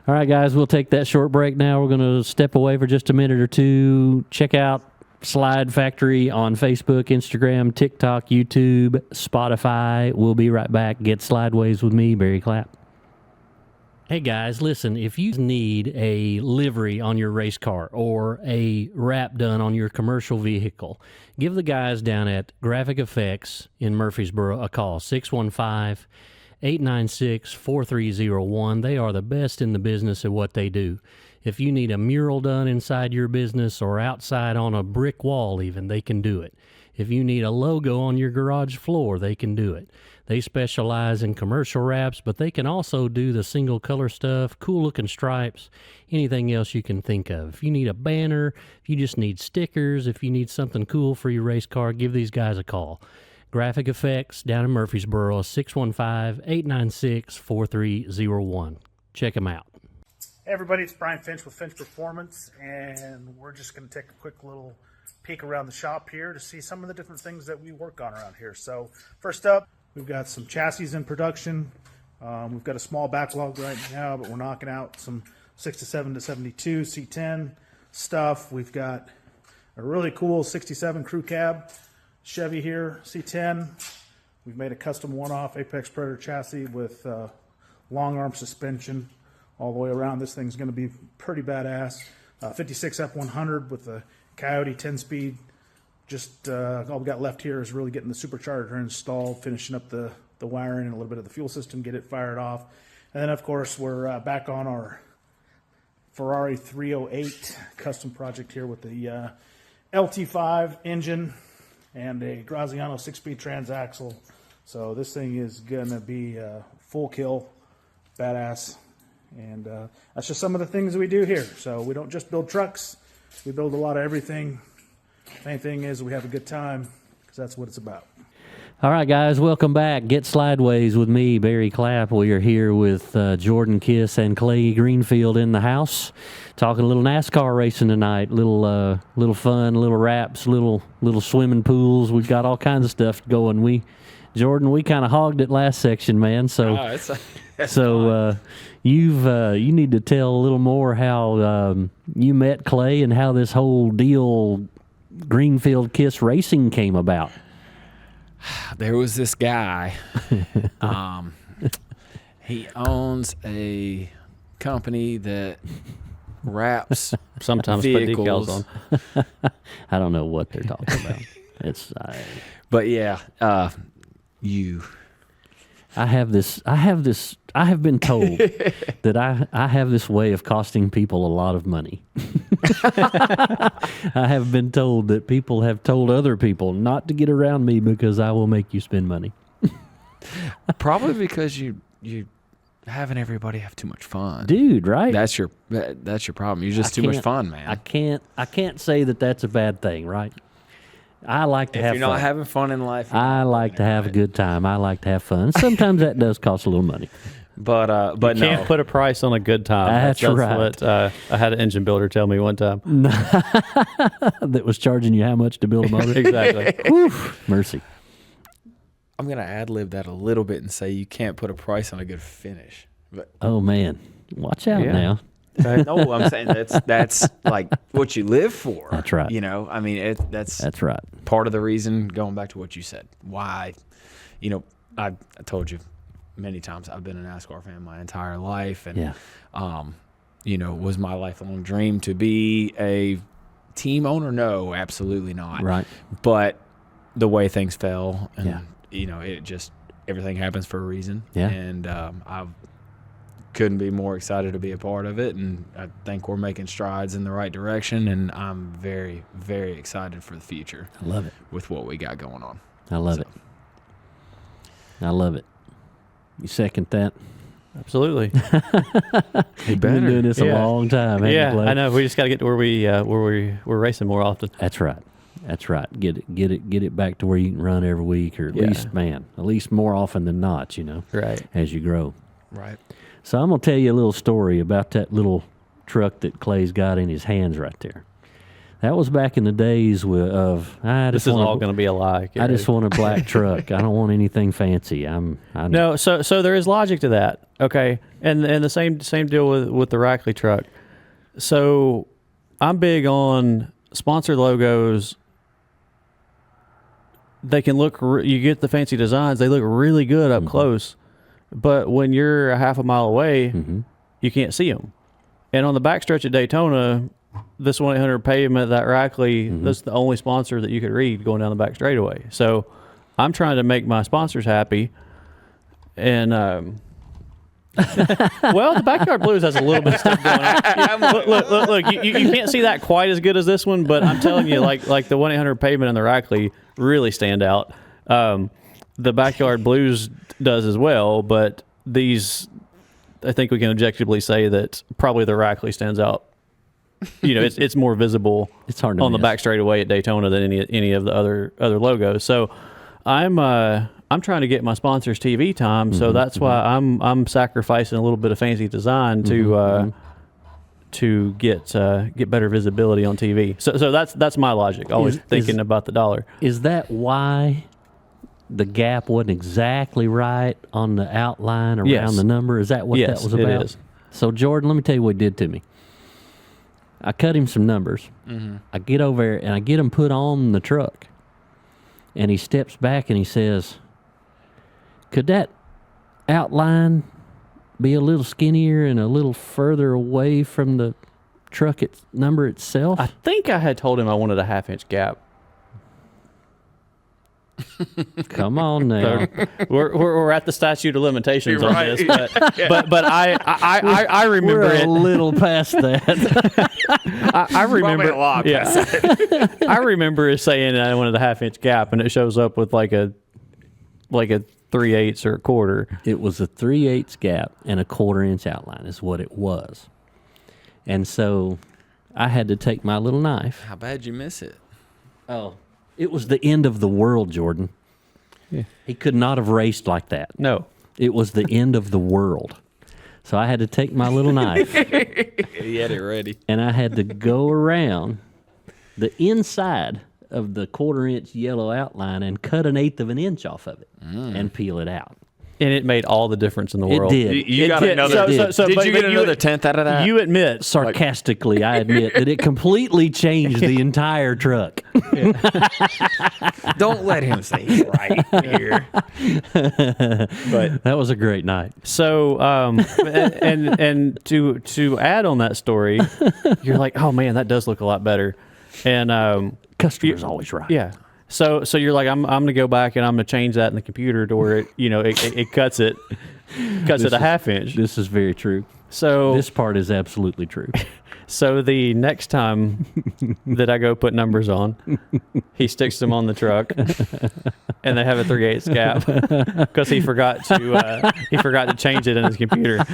All right, guys, we'll take that short break now. We're going to step away for just a minute or two. Check out SlydeFactory on Facebook, Instagram, TikTok, YouTube, Spotify. We'll be right back. Get Slydewayz with me, Barry Clapp. Hey guys, listen, if you need a livery on your race car or a wrap done on your commercial vehicle, give the guys down at Graphic Effects in Murfreesboro a call, 615-896-4301. They are the best in the business at what they do. If you need a mural done inside your business or outside on a brick wall even, they can do it. If you need a logo on your garage floor, they can do it. They specialize in commercial wraps, but they can also do the single color stuff, cool looking stripes, anything else you can think of. If you need a banner, if you just need stickers, if you need something cool for your race car, give these guys a call. Graphic Effects down in Murfreesboro, 615-896-4301. Check them out. Hey everybody, it's Brian Finch with Finch Performance, and we're just going to take a quick little peek around the shop here to see some of the different things that we work on around here. So first up, we've got some chassis in production. We've got a small backlog right now, but we're knocking out some 67 to 72 C10 stuff. We've got a really cool 67 crew cab Chevy here, C10. We've made a custom one-off Apex Predator chassis with long arm suspension all the way around. This thing's going to be pretty badass. 56 F100 with the Coyote 10-speed. Just all we got left here is really getting the supercharger installed, finishing up the wiring and a little bit of the fuel system, get it fired off. And then, of course, we're back on our Ferrari 308 custom project here with the LT5 engine and a Graziano 6-speed transaxle. So this thing is going to be full kill, badass. And that's just some of the things we do here. So we don't just build trucks. We build a lot of everything. Main thing is we have a good time because that's what it's about. All right, guys, welcome back. Get Slydewayz with me, Barry Clapp. We are here with Jordan Kiss and Clay Greenfield in the house, talking a little NASCAR racing tonight. Little fun, little wraps, little swimming pools. We've got all kinds of stuff going. Jordan, we kind of hogged it last section, man. So, you need to tell a little more how you met Clay and how this whole deal, Greenfield Kiss Racing, came about. There was this guy. He owns a company that wraps Sometimes vehicles. put decals on. I don't know what they're talking about. But yeah, you. I have been told that I have this way of costing people a lot of money. I have been told that people have told other people not to get around me because I will make you spend money. Probably because you having everybody have too much fun. Dude, right? That's your problem. You're just too much fun, man. I can't say that that's a bad thing, right? I like to have fun. If you're not having fun in life, I like to have a good time. I like to have fun. Sometimes that does cost a little money. But You can't put a price on a good time. That's right. What I had an engine builder tell me one time. That was charging you how much to build a motor? Exactly. Whew, mercy. I'm going to ad-lib that a little bit and say you can't put a price on a good finish. But Oh, man. Watch out Yeah. now. no, I'm saying that's like what you live for. That's right. You know, I mean, That's right. part of the reason, going back to what you said, why, I told you many times I've been a NASCAR fan my entire life. And, was my lifelong dream to be a team owner? No, absolutely not. Right. But the way things fell and, Yeah. it just, everything happens for a reason. Yeah. And I couldn't be more excited to be a part of it. And I think we're making strides in the right direction. And I'm very, very excited for the future. I love it. With what we got going on. I love it. I love it. You second that? Absolutely. You've been doing this a Yeah. long time, haven't you, Yeah, Clay? I know. We just got to get to where we're racing more often. That's right. That's right. Get it back to where you can run every week, or at least more often than not. Right. As you grow. Right. So I'm gonna tell you a little story about that little truck that Clay's got in his hands right there. That was back in the days of This is all going to be a lie. I just want a black truck. I don't want anything fancy. No, so there is logic to that. Okay, and the same deal with the Rackley truck. So I'm big on sponsored logos. They can look. You get the fancy designs. They look really good up close, but when you're a half a mile away, you can't see them. And on the backstretch at Daytona, this 1-800 pavement, that Rackley, that's the only sponsor that you could read going down the back straightaway. So I'm trying to make my sponsors happy. And, well, the Backyard Blues has a little bit of stuff going on. Look, you can't see that quite as good as this one, but I'm telling you, like the 1-800 pavement and the Rackley really stand out. The Backyard Blues does as well, but these, I think we can objectively say that probably the Rackley stands out. It's more visible. It's hard to on the miss. back straightaway at Daytona than any of the other logos. So I'm trying to get my sponsors TV time. So that's why I'm sacrificing a little bit of fancy design to get better visibility on TV. So that's my logic. Always thinking about the dollar. Is that why the gap wasn't exactly right on the outline around the number? Is that what that was about? It is. So Jordan, let me tell you what he did to me. I cut him some numbers. I get over there and I get him put on the truck. And he steps back and he says, "Could that outline be a little skinnier and a little further away from the truck number itself?" I think I had told him I wanted a half-inch gap. Come on now. We're at the statute of limitations on this, but I remember We're a it. little past that. I remember. a lot past I remember it saying I wanted a half-inch gap, and it shows up with like a 3/8 or a quarter. It was a 3/8 gap and a 1/4 inch outline is what it was. And so I had to take my little knife. How bad you miss it? Oh, it was the end of the world, Jordan. He could not have raced like that. No. It was the end of the world. So I had to take my little knife He had it ready. and I had to go around the inside of the 1/4 inch yellow outline and cut 1/8 of an inch off of it and peel it out. And it made all the difference in the It world. did. You got did. another. So- did but- you but get another 1/10 out of that? You admit. Sarcastically, I admit that it completely changed the entire truck. Don't let him say he's right here. But That was a great night. So, and to add on that story, you're like, oh man, that does look a lot better. And Customer's always right. yeah. So you're like, I'm gonna go back and I'm gonna change that in the computer to where it cuts it a 1/2 inch. This is very true. So This part is absolutely true. So the next time that I go put numbers on, he sticks them on the truck, and they have a 3/8 gap because he forgot to change it in his computer.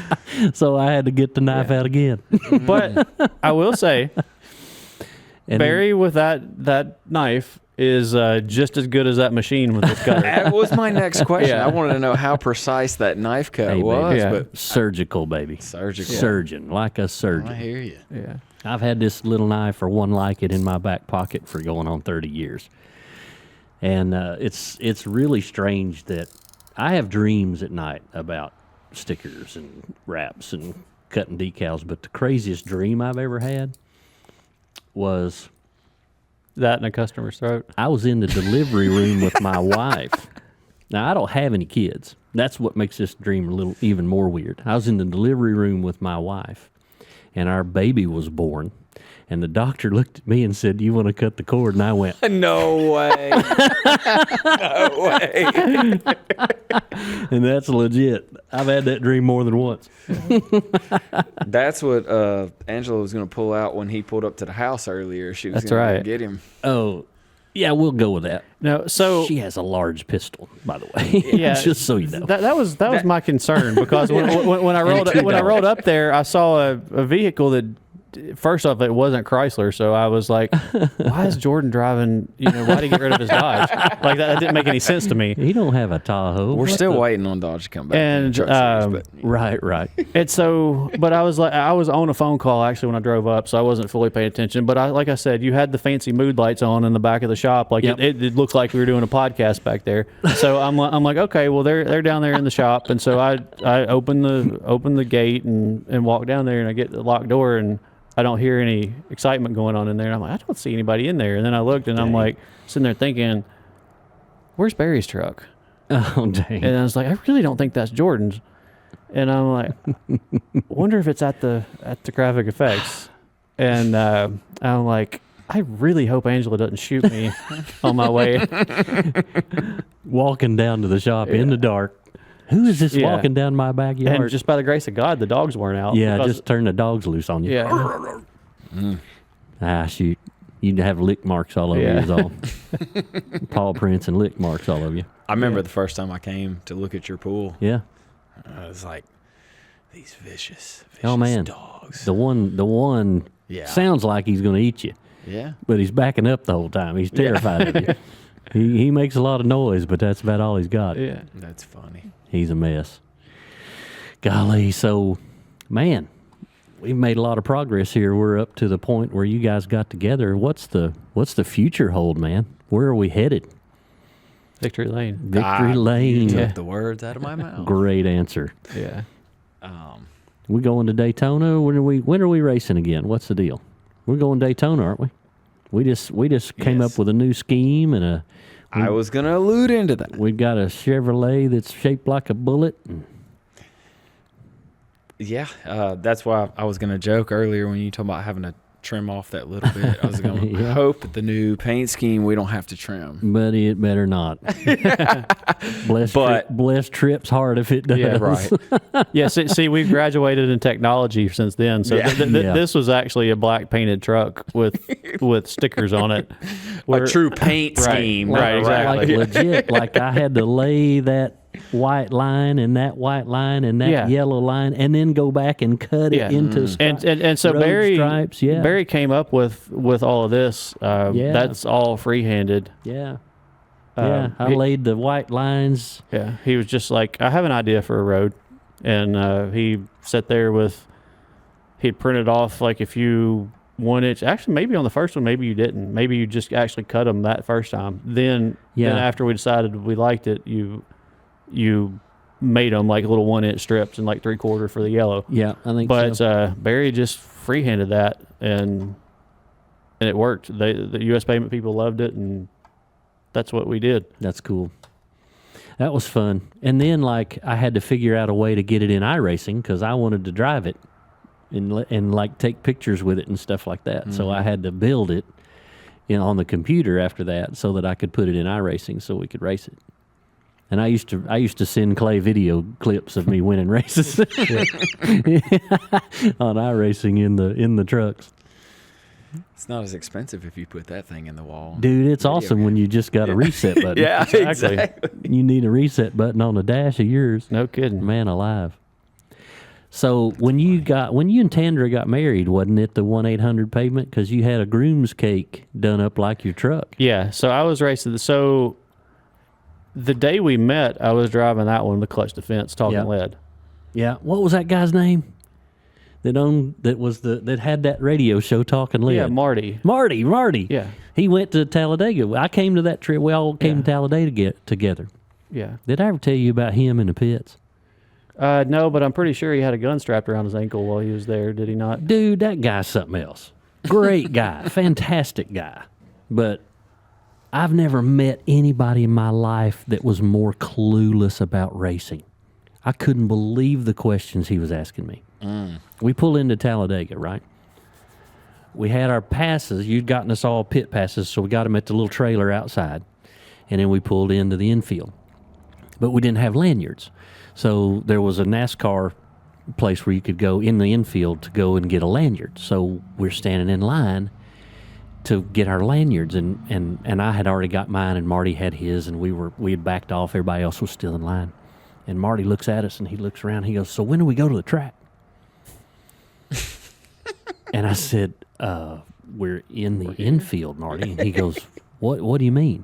So I had to get the knife out again. But I will say, And Barry with that knife is just as good as that machine with this cutter. that was my next question. Yeah. I wanted to know how precise that knife cut Hey, was. baby. Yeah. But surgical, baby. surgical. Surgeon, like a surgeon. I hear you. Yeah. I've had this little knife or one like it in my back pocket for going on 30 years. And it's really strange that I have dreams at night about stickers and wraps and cutting decals, but the craziest dream I've ever had was That in a customer's throat. I was in the delivery room with my wife. Now, I don't have any kids. That's what makes this dream a little even more weird. I was in the delivery room with my wife, and our baby was born. And the doctor looked at me and said, "Do you want to cut the cord?" And I went, No way. No way. and that's legit. I've had that dream more than once. That's what Angela was going to pull out when he pulled up to the house earlier. She was That's going right. to get him. Oh, yeah, we'll go with that. No, so She has a large pistol, by the way. yeah, Just so you know. that was my concern because when I rolled up there, I saw a vehicle that. First off, it wasn't Chrysler, so I was like, "Why is Jordan driving? Why did he get rid of his Dodge? Like that didn't make any sense to me." He don't have a Tahoe. We're What still the- waiting on Dodge to come back. And, in the truck series, but, Right. And so, but I was on a phone call actually when I drove up, so I wasn't fully paying attention. But like I said, you had the fancy mood lights on in the back of the shop, like Yep. it looked like we were doing a podcast back there. So I'm like, okay, well they're down there in the shop, and so I open the gate and walk down there, and I get the locked door, and I don't hear any excitement going on in there. And I'm like, I don't see anybody in there. And then I looked, and I'm like sitting there thinking, where's Barry's truck? Oh, dang. And I was like, I really don't think that's Jordan's. And I'm like, wonder if it's at the graphic effects. And I'm like, I really hope Angela doesn't shoot me on my way. Walking down to the shop in the dark. Who is this Yeah. walking down my backyard? And just by the grace of God, the dogs weren't out. yeah, because- just turn the dogs loose on you. yeah. Ah, shoot. You'd have lick marks all over Yeah. you, is all. Paw prints and lick marks all over you. I remember the first time I came to look at your pool. Yeah. I was like, these vicious Oh, man. dogs. The one Yeah. sounds like he's going to eat you, Yeah. but he's backing up the whole time. He's terrified of you. He makes a lot of noise, but that's about all he's got. Yeah. That's funny. He's a mess. Golly, so, man, we've made a lot of progress here. We're up to the point where you guys got together. What's the future hold, man? Where are we headed? Victory Lane. Victory You Lane. took the words out of my mouth. Great answer. Yeah. We going to Daytona? When are we racing again? What's the deal? We're going Daytona, aren't we? We just came Yes. up with a new scheme and I was going to allude into that. we've got a Chevrolet that's shaped like a bullet. Yeah, that's why I was going to joke earlier when you talked about having to trim off that little bit. I was going to Yeah. hope that the new paint scheme we don't have to trim. But it better not. Bless Trip's heart if it does. Yeah, right. Yeah, see, we've graduated in technology since then. So Yeah. Yeah. this was actually a black painted truck with stickers on it. A true paint Right, scheme. right, exactly. Like legit. Like I had to lay that white line and that white line and that Yeah. yellow line and then go back and cut it Yeah. into And so road Barry stripes. Yeah. Barry came up with all of this. Yeah. That's all freehanded. Yeah. I laid the white lines. Yeah, he was just like, I have an idea for a road, and he sat there with. He'd printed off like if you 1 inch. Actually, maybe on the first one, maybe you didn't. Maybe you just actually cut them that first time. Then after we decided we liked it, you made them like little 1 inch strips and like 3/4 for the yellow. Yeah, I think. But so. Barry just freehanded that, and it worked. The U.S. payment people loved it, and that's what we did. That's cool. That was fun. And then like I had to figure out a way to get it in iRacing because I wanted to drive it. And like take pictures with it and stuff like that. So I had to build it on the computer after that so that I could put it in iRacing so we could race it. And I used to send Clay video clips of me winning races on iRacing in the trucks. It's not as expensive if you put that thing in the wall. Dude, it's awesome when you just got a reset button. Yeah, exactly. You need a reset button on the dash of yours. No kidding. Man alive. So when you and Tandra got married, wasn't it the 1-800 pavement? Because you had a groom's cake done up like your truck. Yeah, so I was racing. So the day we met, I was driving that one, the clutch defense, talking lead. Yeah. What was that guy's name? That had that radio show Talking Lead. Yeah, Marty. Marty. Yeah. He went to Talladega. I came to that trip. We all came to Talladega together. Yeah. Did I ever tell you about him in the pits? No, but I'm pretty sure he had a gun strapped around his ankle while he was there. Did he not? Dude, that guy's something else. Great guy. Fantastic guy. But I've never met anybody in my life that was more clueless about racing. I couldn't believe the questions he was asking me. We pull into Talladega, right? We had our passes. You'd gotten us all pit passes, so we got them at the little trailer outside. And then we pulled into the infield. But we didn't have lanyards. So there was a NASCAR place where you could go in the infield to go and get a lanyard. So we're standing in line to get our lanyards, and I had already got mine, and Marty had his, and we had backed off. Everybody else was still in line. And Marty looks at us, and he looks around. He goes, "So when do we go to the track?" And I said, "We're in the infield, Marty." And he goes, "What do you mean?"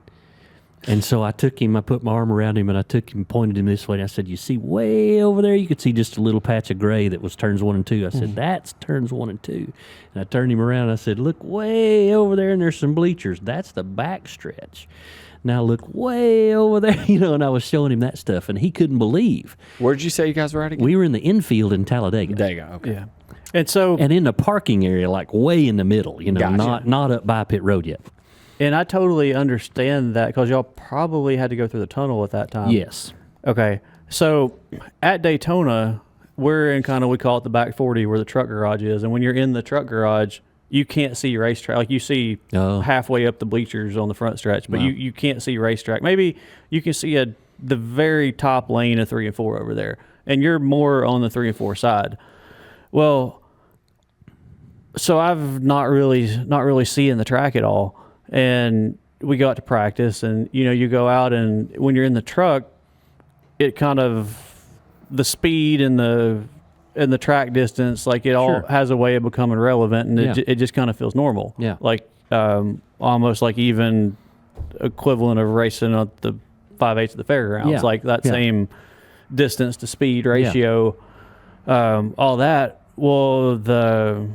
And so I put my arm around him, and I took him, pointed him this way, and I said, "You see way over there, you could see just a little patch of gray that was turns 1 and 2. I said, "That's turns 1 and 2. And I turned him around, and I said, "Look way over there, and there's some bleachers. That's the back stretch. Now look way over there," and I was showing him that stuff, and he couldn't believe. Where did you say you guys were at again? We were in the infield in Talladega. Talladega, okay. Yeah. And in the parking area, like way in the middle, Gotcha. not up by pit road yet. And I totally understand that because y'all probably had to go through the tunnel at that time. Yes. Okay. So at Daytona, we're in we call it the back 40 where the truck garage is. And when you're in the truck garage, you can't see racetrack. Like you see halfway up the bleachers on the front stretch, but you can't see racetrack. Maybe you can see the very top lane of 3 and 4 over there. And you're more on the 3 and 4 side. Well, so I've not really seeing the track at all. And we got to practice, and you go out, and when you're in the truck, it kind of the speed and the track distance, like it all has a way of becoming relevant, and it just kind of feels normal. Yeah, like almost like even equivalent of racing at the 5/8 of the fairgrounds, like that same distance to speed ratio, all that. Well, I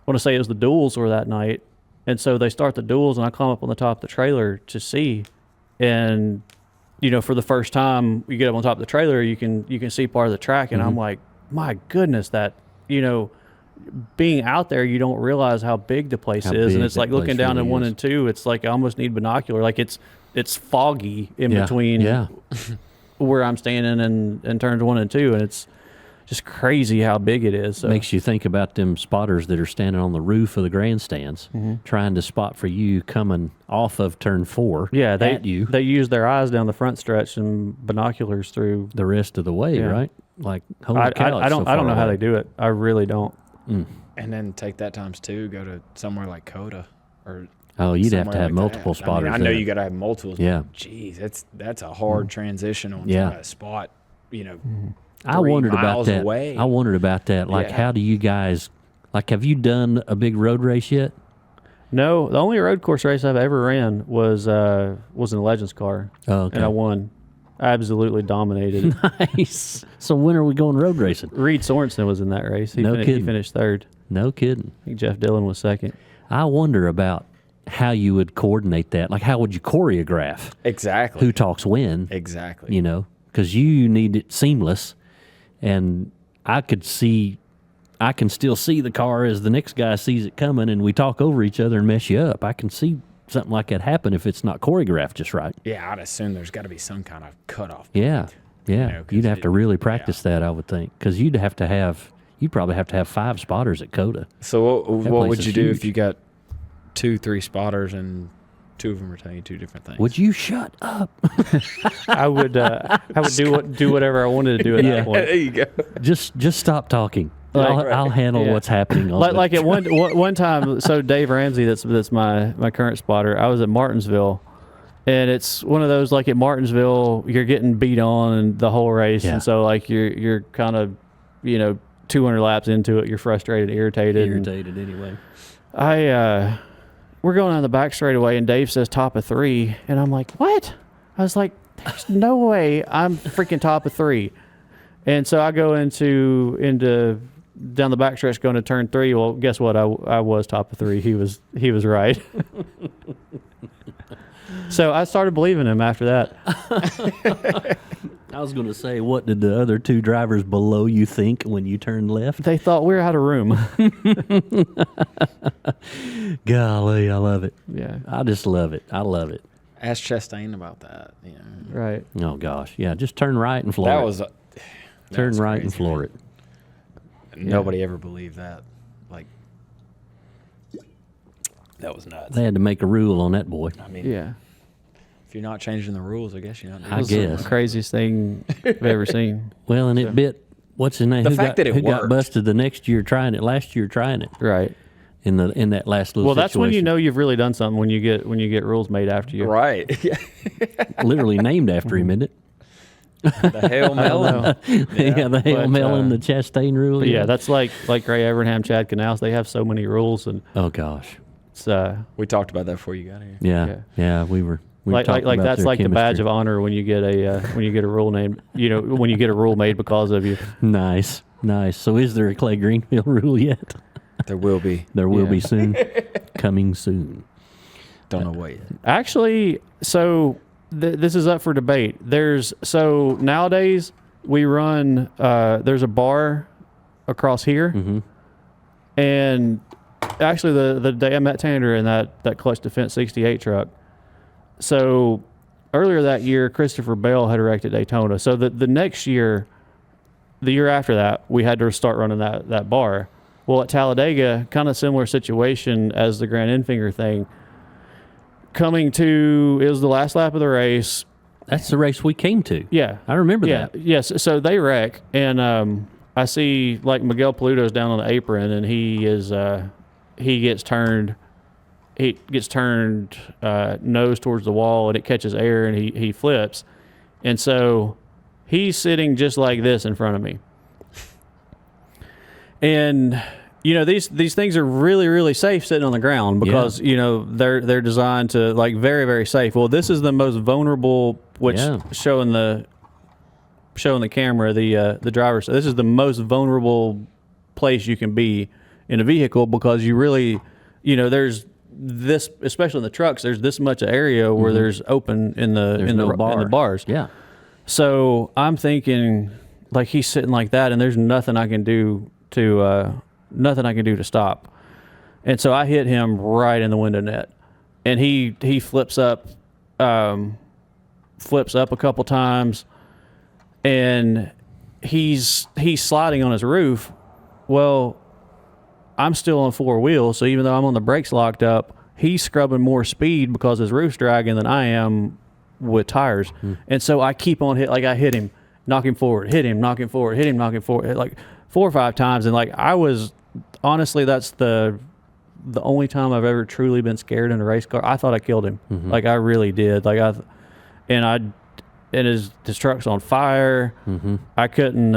want to say it was the duels were that night. And so they start the duels, and I climb up on the top of the trailer to see. And, for the first time you get up on top of the trailer, you can see part of the track. And I'm like, my goodness, that, being out there, you don't realize how big the place is. And it's like looking down really at 1 and 2, it's like I almost need binocular. Like it's foggy in between where I'm standing and turns 1 and 2. And it's just crazy how big it is. So. Makes you think about them spotters that are standing on the roof of the grandstands trying to spot for you coming off of turn 4 at you. They use their eyes down the front stretch and binoculars through the rest of the way, right? Like, holy cow, I don't know how they do it. I really don't. And then take that times 2, go to somewhere like Coda or you'd have to have like multiple that. spotters. I know you got to have multiple. Yeah. Geez, that's a hard transition on a spot, I wondered about miles that. away. I wondered about that. Like, how do you guys, have you done a big road race yet? No, the only road course race I've ever ran was in a Legends car. Oh, okay. And I won. I absolutely dominated. Nice. So when are we going road racing? Reed Sorensen was in that race. He kidding. He finished third. No kidding. I think Jeff Dillon was second. I wonder about how you would coordinate that. Like, how would you choreograph Exactly. who talks when? Exactly. You know, because you need it seamless. And I can still see the car as the next guy sees it coming, and we talk over each other and mess you up. I can see something like that happen if it's not choreographed just right. Yeah, I'd assume there's got to be some kind of cutoff. Yeah, yeah. know, 'cause You'd have to really practice that, I would think, because you'd probably have to have 5 spotters at COTA. So what place would is you do huge. if you got 2-3 spotters and 2 of them are telling you 2 different things? Would you shut up? I would do whatever I wanted to do at that point. There you go. Just stop talking. Like- I'll handle Yeah. what's happening. On Like at one time, so Dave Ramsey, that's my current spotter. I was at Martinsville, and it's one of those, like, at Martinsville, you're getting beat on the whole race, Yeah. and so like you're kind of 200 laps into it, you're frustrated, irritated. Anyway. We're going on the back straightaway, and Dave says top of 3, and I'm like, what? I was like, there's no way I'm freaking top of 3. And so I go into down the backstretch going to turn 3. Well, guess what? I was top of 3. He was right. So I started believing him after that. I was going to say, what did the other 2 drivers below you think when you turned left? They thought we were out of room. Golly, I love it. Yeah. I just love it. I love it. Ask Chastain about that. Right. Oh, gosh. Yeah, just turn right and floor That it. was Turn that's right and crazy, floor man. it. Nobody ever believed that. Like, that was nuts. They had to make a rule on that boy. I mean, Yeah. if you're not changing the rules, I guess you're not. I doing guess. The craziest thing I've ever seen. Well, and it bit, what's his name? The who fact got, that it who got worked. busted the next year trying it, last year trying it Right. in that last little Well, that's when you situation. know you've really done something, when you get rules made after you. Right. Yeah. Literally named after him, isn't it? The Hail Melon. Yeah, the Hail But, Melon, the Chastain rule. But yeah, that's like Ray Evernham, Chad Canals. They have so many rules, and Oh, gosh. it's We talked about that before you got here. Yeah, we were like talking about that's their like the badge chemistry. of honor when you get a rule named, when you get a rule made because of you. Nice. So is there a Clay Greenfield rule yet? There will be. There will Yeah. be soon. Coming soon. Don't know what yet. Actually, so this is up for debate. So nowadays we run. There's a bar across here, Mm-hmm. and actually the day I met Tanner in that Clutch Defense 68 truck. So earlier that year, Christopher Bell had wrecked at Daytona. So the next year, the year after that, we had to start running that bar. Well, at Talladega, kind of similar situation as the Grand Enfinger thing. It was the last lap of the race. That's the race we came to. Yeah. I remember Yeah. that. Yes. So they wreck, and I see like Miguel Paluto's down on the apron, and he gets turned. He gets turned nose towards the wall, and it catches air, and he flips, and so he's sitting just like this in front of me. And these things are really, really safe sitting on the ground because they're designed to, like, very, very safe. Well, this is the most vulnerable, which showing the camera the driver. So this is the most vulnerable place you can be in a vehicle because you really, there's this, especially in the trucks, there's this much area where there's open in the bars. Yeah. So I'm thinking, like, he's sitting like that, and there's nothing I can do to stop. And so I hit him right in the window net, and he flips up a couple times, and he's sliding on his roof. Well, I'm still on 4 wheels, so even though I'm on the brakes locked up, he's scrubbing more speed because his roof's dragging than I am with tires. And so I keep on I hit him, knock him forward, hit him, knock him forward, hit him, knock him forward, like 4 or 5 times. And like, I was, honestly, that's the only time I've ever truly been scared in a race car. I thought I killed him. Like, I really did. Like, and his truck's on fire. I couldn't,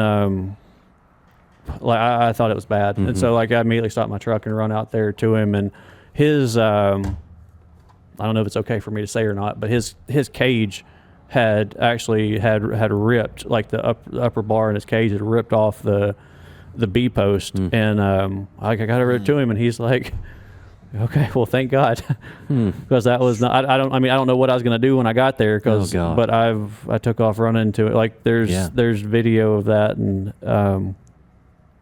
I thought it was bad. And so, like, I immediately stopped my truck and run out there to him, and his I don't know if it's okay for me to say or not, but his cage had actually had ripped, like the upper bar in his cage had ripped off the B post, and I got over to him, and he's like, "Okay, well, thank God," because that was not. I don't know what I was going to do when I got there, but I took off running into it. Like there's video of that, and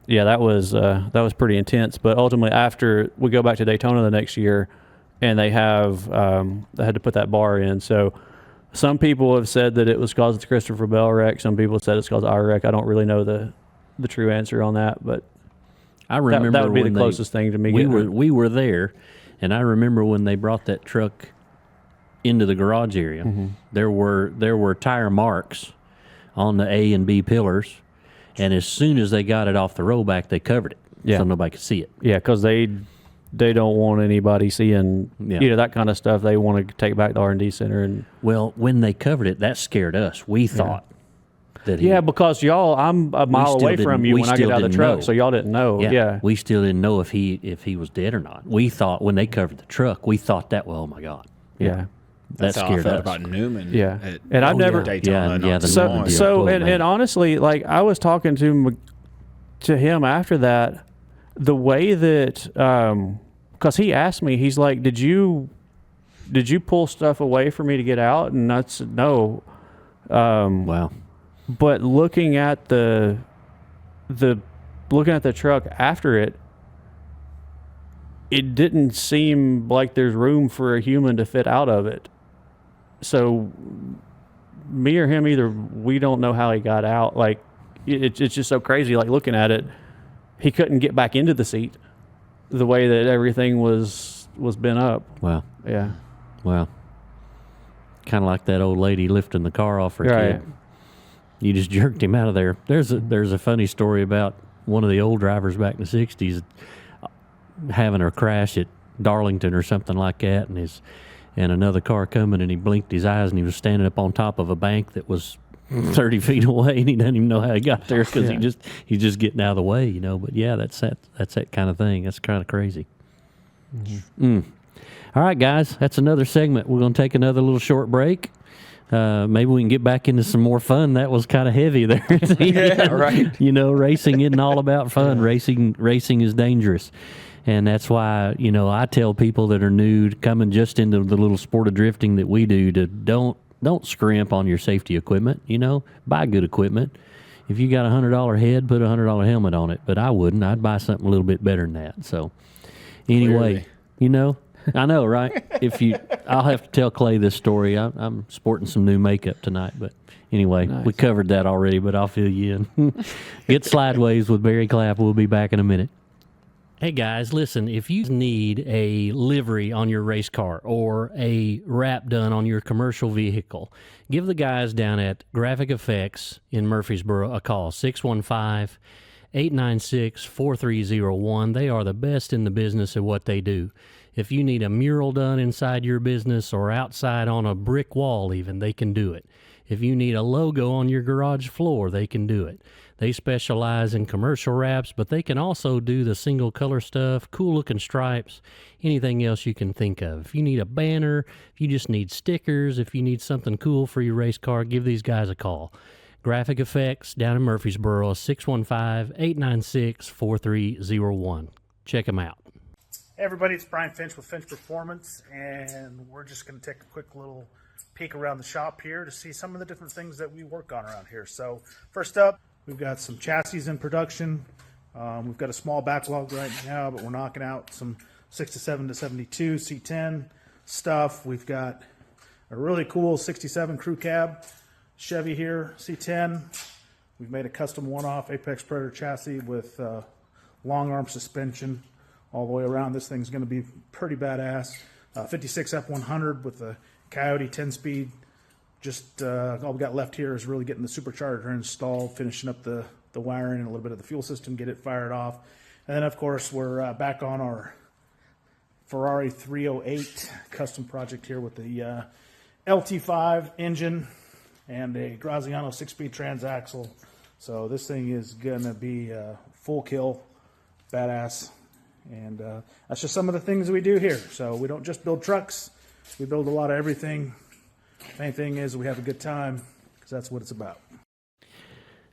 that was pretty intense. But ultimately, after we go back to Daytona the next year, and they had to put that bar in, so. Some people have said that it was caused of the Christopher Bell wreck. Some people said it's caused of our wreck. I don't really know the true answer on that, but I remember that would be the closest thing to me. We were there, and I remember when they brought that truck into the garage area. There were tire marks on the A and B pillars, and as soon as they got it off the rollback, they covered it so nobody could see it. Yeah, because they don't want anybody seeing that kind of stuff. They want to take it back to R&D center. And well, when they covered it, that scared us. We thought that because y'all, I'm a mile away from you when I get out of the truck, so y'all didn't know. Yeah, we still didn't know if he was dead or not. We thought when they covered the truck, we thought that. Well, oh my God. Yeah. That's how scared I felt us. about Newman. Yeah, and I've never Daytona. And honestly, like I was talking to him after that. The way that, because he asked me, he's like, did you pull stuff away for me to get out? And I said, no. Wow. But looking at the truck after it, it didn't seem like there's room for a human to fit out of it. So me or him, either we don't know how he got out. Like it's just so crazy. Like looking at it. He couldn't get back into the seat the way that everything was bent up. Wow. Yeah. Wow. Kind of like that old lady lifting the car off her kid. You just jerked him out of there. There's a funny story about one of the old drivers back in the 60s having a crash at Darlington or something like that, and another car coming, and he blinked his eyes, and he was standing up on top of a bank that was 30 feet away, and he doesn't even know how he got there because he's just getting out of the way, you know. But yeah, that's that kind of thing. That's kind of crazy. All right, guys, that's another segment. We're going to take another little short break. Maybe we can get back into some more fun. That was kind of heavy there. Right. You know, racing isn't all about fun. Racing is dangerous. And that's why, you know, I tell people that are new, coming just into the little sport of drifting that we do, to don't scrimp on your safety equipment. You know, buy good equipment. If you got $100 head, put a $100 helmet on it. But I wouldn't. I'd buy something a little bit better than that. So anyway, Clearly. you know, I know, right? I'll have to tell Clay this story. I'm sporting some new makeup tonight, but anyway, we covered that already. But I'll fill you in. Get Slydewayz with Barry Clapp. We'll be back in a minute. Hey guys, listen, if you need a livery on your race car or a wrap done on your commercial vehicle, give the guys down at Graphic Effects in Murfreesboro a call, 615-896-4301. They are the best in the business at what they do. If you need a mural done inside your business or outside on a brick wall even, they can do it. If you need a logo on your garage floor, they can do it. They specialize in commercial wraps, but they can also do the single color stuff, cool looking stripes, anything else you can think of. If you need a banner, if you just need stickers, if you need something cool for your race car, give these guys a call. Graphic Effects down in Murfreesboro, 615-896-4301. Check them out. Hey everybody, it's Brian Finch with Finch Performance, and we're just going to take a quick little peek around the shop here to see some of the different things that we work on around here. So first up, we've got some chassis in production. We've got a small backlog right now, but we're knocking out some 67 to 72 C10 stuff. We've got a really cool 67 crew cab Chevy here, C10. We've made a custom one-off Apex Predator chassis with long arm suspension all the way around. This thing's going to be pretty badass. 56 F100 with the Coyote 10-speed. Just all we got left here is really getting the supercharger installed, finishing up the wiring and a little bit of the fuel system, get it fired off. And then, of course, we're back on our Ferrari 308 custom project here with the LT5 engine and a Graziano 6-speed transaxle. So this thing is going to be full kill, badass. And that's just some of the things we do here. So we don't just build trucks. We build a lot of everything. Main thing is we have a good time because that's what it's about.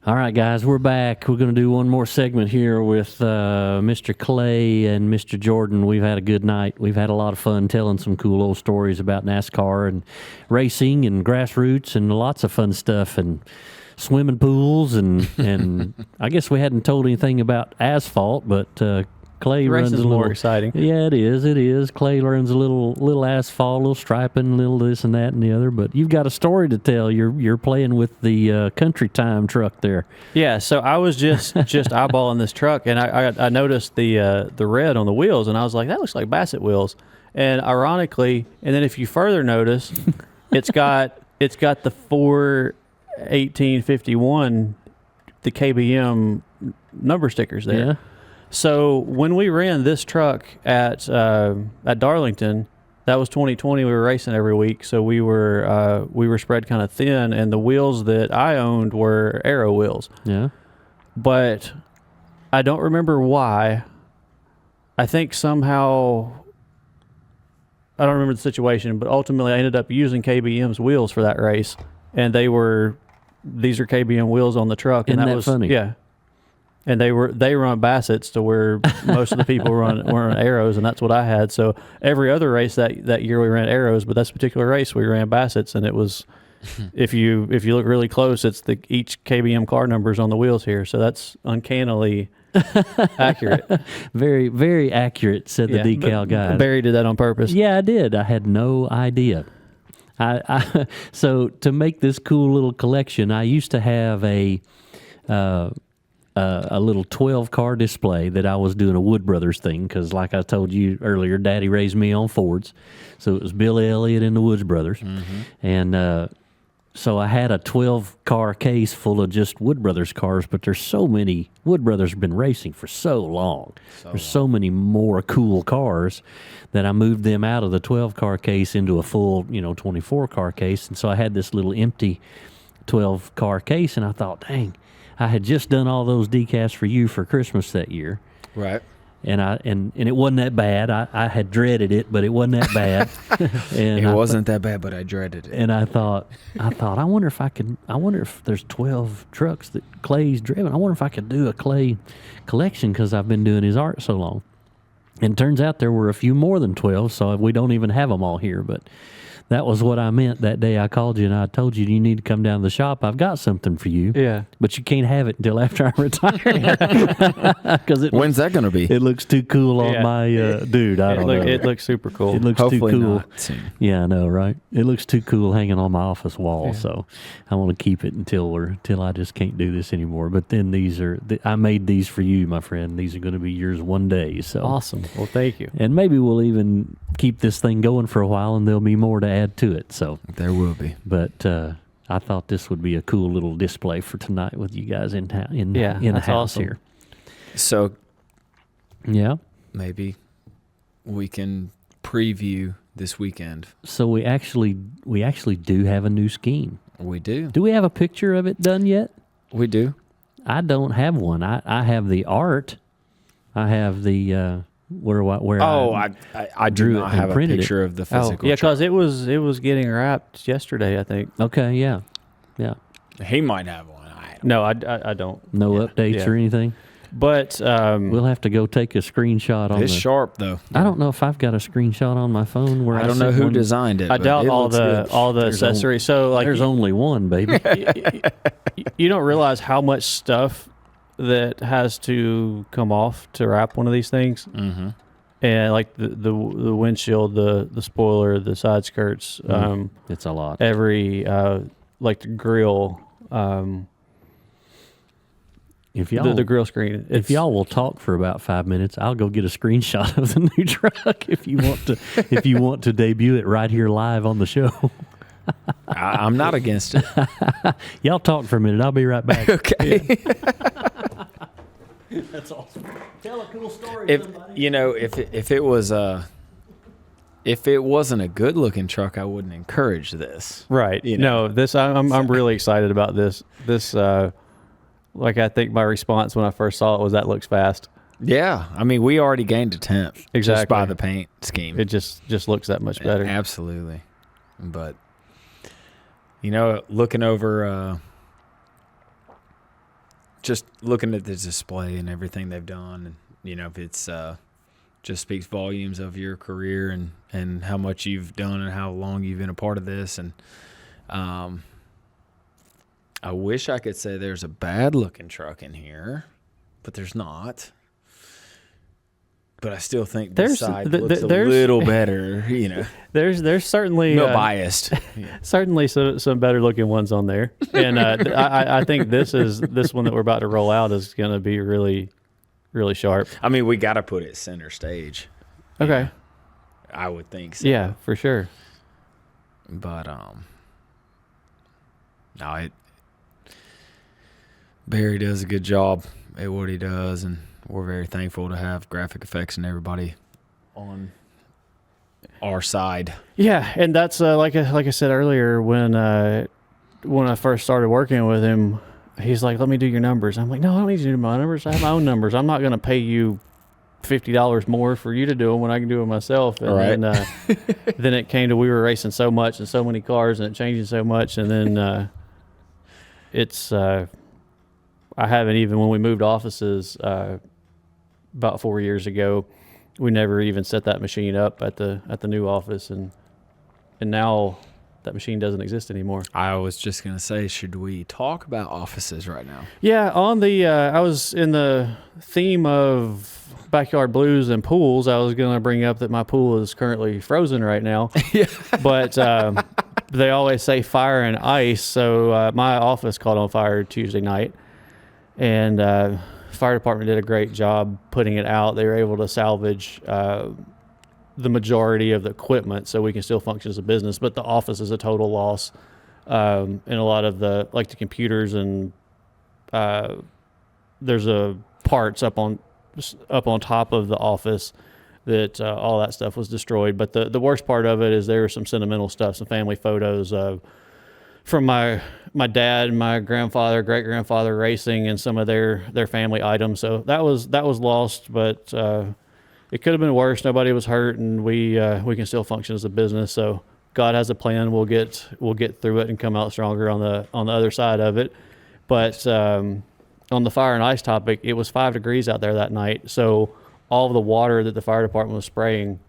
All right, guys, we're back. We're going to do one more segment here with Mr. Clay and Mr. Jordan. We've had a good night. We've had a lot of fun telling some cool old stories about NASCAR and racing and grassroots and lots of fun stuff and swimming pools and I guess we hadn't told anything about asphalt, but Clay runs Racing's a little more exciting. Yeah, it is. It is. Clay learns a little asphalt, a little striping, a little this and that and the other. But you've got a story to tell. You're playing with the Country Time truck there. Yeah, so I was just eyeballing this truck, and I noticed the red on the wheels, and I was like, that looks like Bassett wheels. And ironically, and then if you further notice, it's got the 4/1851, the KBM number stickers there. Yeah. So when we ran this truck at Darlington, that was 2020. We were racing every week, so we were spread kind of thin, and the wheels that I owned were Aero wheels. Yeah. But I don't remember why. I think somehow I don't remember the situation, but ultimately I ended up using KBM's wheels for that race, and these are KBM wheels on the truck, and Isn't that that was funny? Yeah. And they run Bassett's to where most of the people were on Arrows, and that's what I had. So every other race that year we ran Arrows, but this particular race we ran Bassett's, and it was if you look really close, it's each KBM car numbers on the wheels here. So that's uncannily accurate. Very, very accurate, said the decal guy. Barry did that on purpose. Yeah, I did. I had no idea. So to make this cool little collection, I used to have a little 12-car display that I was doing a Wood Brothers thing because, like I told you earlier, Daddy raised me on Fords. So it was Bill Elliott and the Woods Brothers. Mm-hmm. And so I had a 12-car case full of just Wood Brothers cars, but there's so many. Wood Brothers have been racing for so long. So many more cool cars that I moved them out of the 12-car case into a full, 24-car case. And so I had this little empty 12-car case, and I thought, dang, I had just done all those decals for you for Christmas that year. Right. And it wasn't that bad. I had dreaded it, but it wasn't that bad. And It wasn't that bad, but I dreaded it. And I thought, I wonder if there's 12 trucks that Clay's driven. I wonder if I could do a Clay collection because I've been doing his art so long. And it turns out there were a few more than 12, so we don't even have them all here. But that was what I meant that day I called you and I told you need to come down to the shop. I've got something for you. Yeah. But you can't have it until after I retire. When's that going to be? It looks too cool on my dude. I don't know. It looks super cool. It looks Hopefully too cool. not soon. Yeah, I know, right? It looks too cool hanging on my office wall. Yeah. So I want to keep it until I just can't do this anymore. But then I made these for you, my friend. These are going to be yours one day. So awesome. Well, thank you. And maybe we'll even keep this thing going for a while, and there'll be more to add to it. So there will be. But I thought this would be a cool little display for tonight with you guys in the house awesome. here. So yeah, maybe we can preview this weekend. So we actually do have a new scheme. We do. Do we have a picture of it done yet? We do. I don't have one. I have the art. I have the I drew not have a picture of the physical. Yeah, because it was getting wrapped yesterday, I think. Okay, yeah. He might have one. I don't. No updates or anything. But we'll have to go take a screenshot on it's sharp though. I don't know if I've got a screenshot on my phone where I don't know who designed it. I doubt all the accessories. So like there's only one, baby. You don't realize how much stuff that has to come off to wrap one of these things. Mm-hmm. And like the windshield, the spoiler, the side skirts. It's a lot. Every like the grill. If y'all the grill screen. If y'all will talk for about 5 minutes, I'll go get a screenshot of the new truck if you want to. If you want to debut it right here live on the show. I'm not against it. Y'all talk for a minute. I'll be right back. Okay. That's awesome. Tell a cool story. If it wasn't a good looking truck, I wouldn't encourage this. Right. No, this I'm really excited about this. This I think my response when I first saw it was that looks fast. Yeah, I mean, we already gained a tenth just Exactly. by the paint scheme. It just looks that much better. Absolutely. But, looking over, just looking at the display and everything they've done, and, if it's just speaks volumes of your career and how much you've done and how long you've been a part of this. And I wish I could say there's a bad-looking truck in here, but there's not. But I still think this side looks a little better, There's certainly no biased. certainly some better looking ones on there, and I think this one that we're about to roll out is going to be really, really sharp. I mean, we got to put it center stage. Okay. I would think so. Yeah, for sure. But Barry does a good job at what he does, and we're very thankful to have Graphic Effects and everybody on our side. Yeah, and that's like I said earlier, when I first started working with him, he's like, "Let me do your numbers." I'm like, "No, I don't need you to do my numbers. I have my own numbers. I'm not going to pay you $50 more for you to do them when I can do it myself." And right. then it came to we were racing so much and so many cars and it changing so much, and then it's I haven't even, when we moved offices about 4 years ago, we never even set that machine up at the new office, and now that machine doesn't exist anymore. I was just going to say, should we talk about offices right now? Yeah, on the I was in the theme of backyard blues and pools. I was going to bring up that my pool is currently frozen right now. Yeah. But they always say fire and ice, so my office caught on fire Tuesday night, and fire department did a great job putting it out. They were able to salvage the majority of the equipment so we can still function as a business, but the office is a total loss. And a lot of the computers, and there's parts up on top of the office that all that stuff was destroyed. But the worst part of it is there was some sentimental stuff, some family photos from my dad and my grandfather, great grandfather racing, and some of their family items. So that was lost, but it could have been worse. Nobody was hurt, and we can still function as a business. So God has a plan. We'll get through it and come out stronger on the other side of it. But on the fire and ice topic, it was 5 degrees out there that night. So all of the water that the fire department was spraying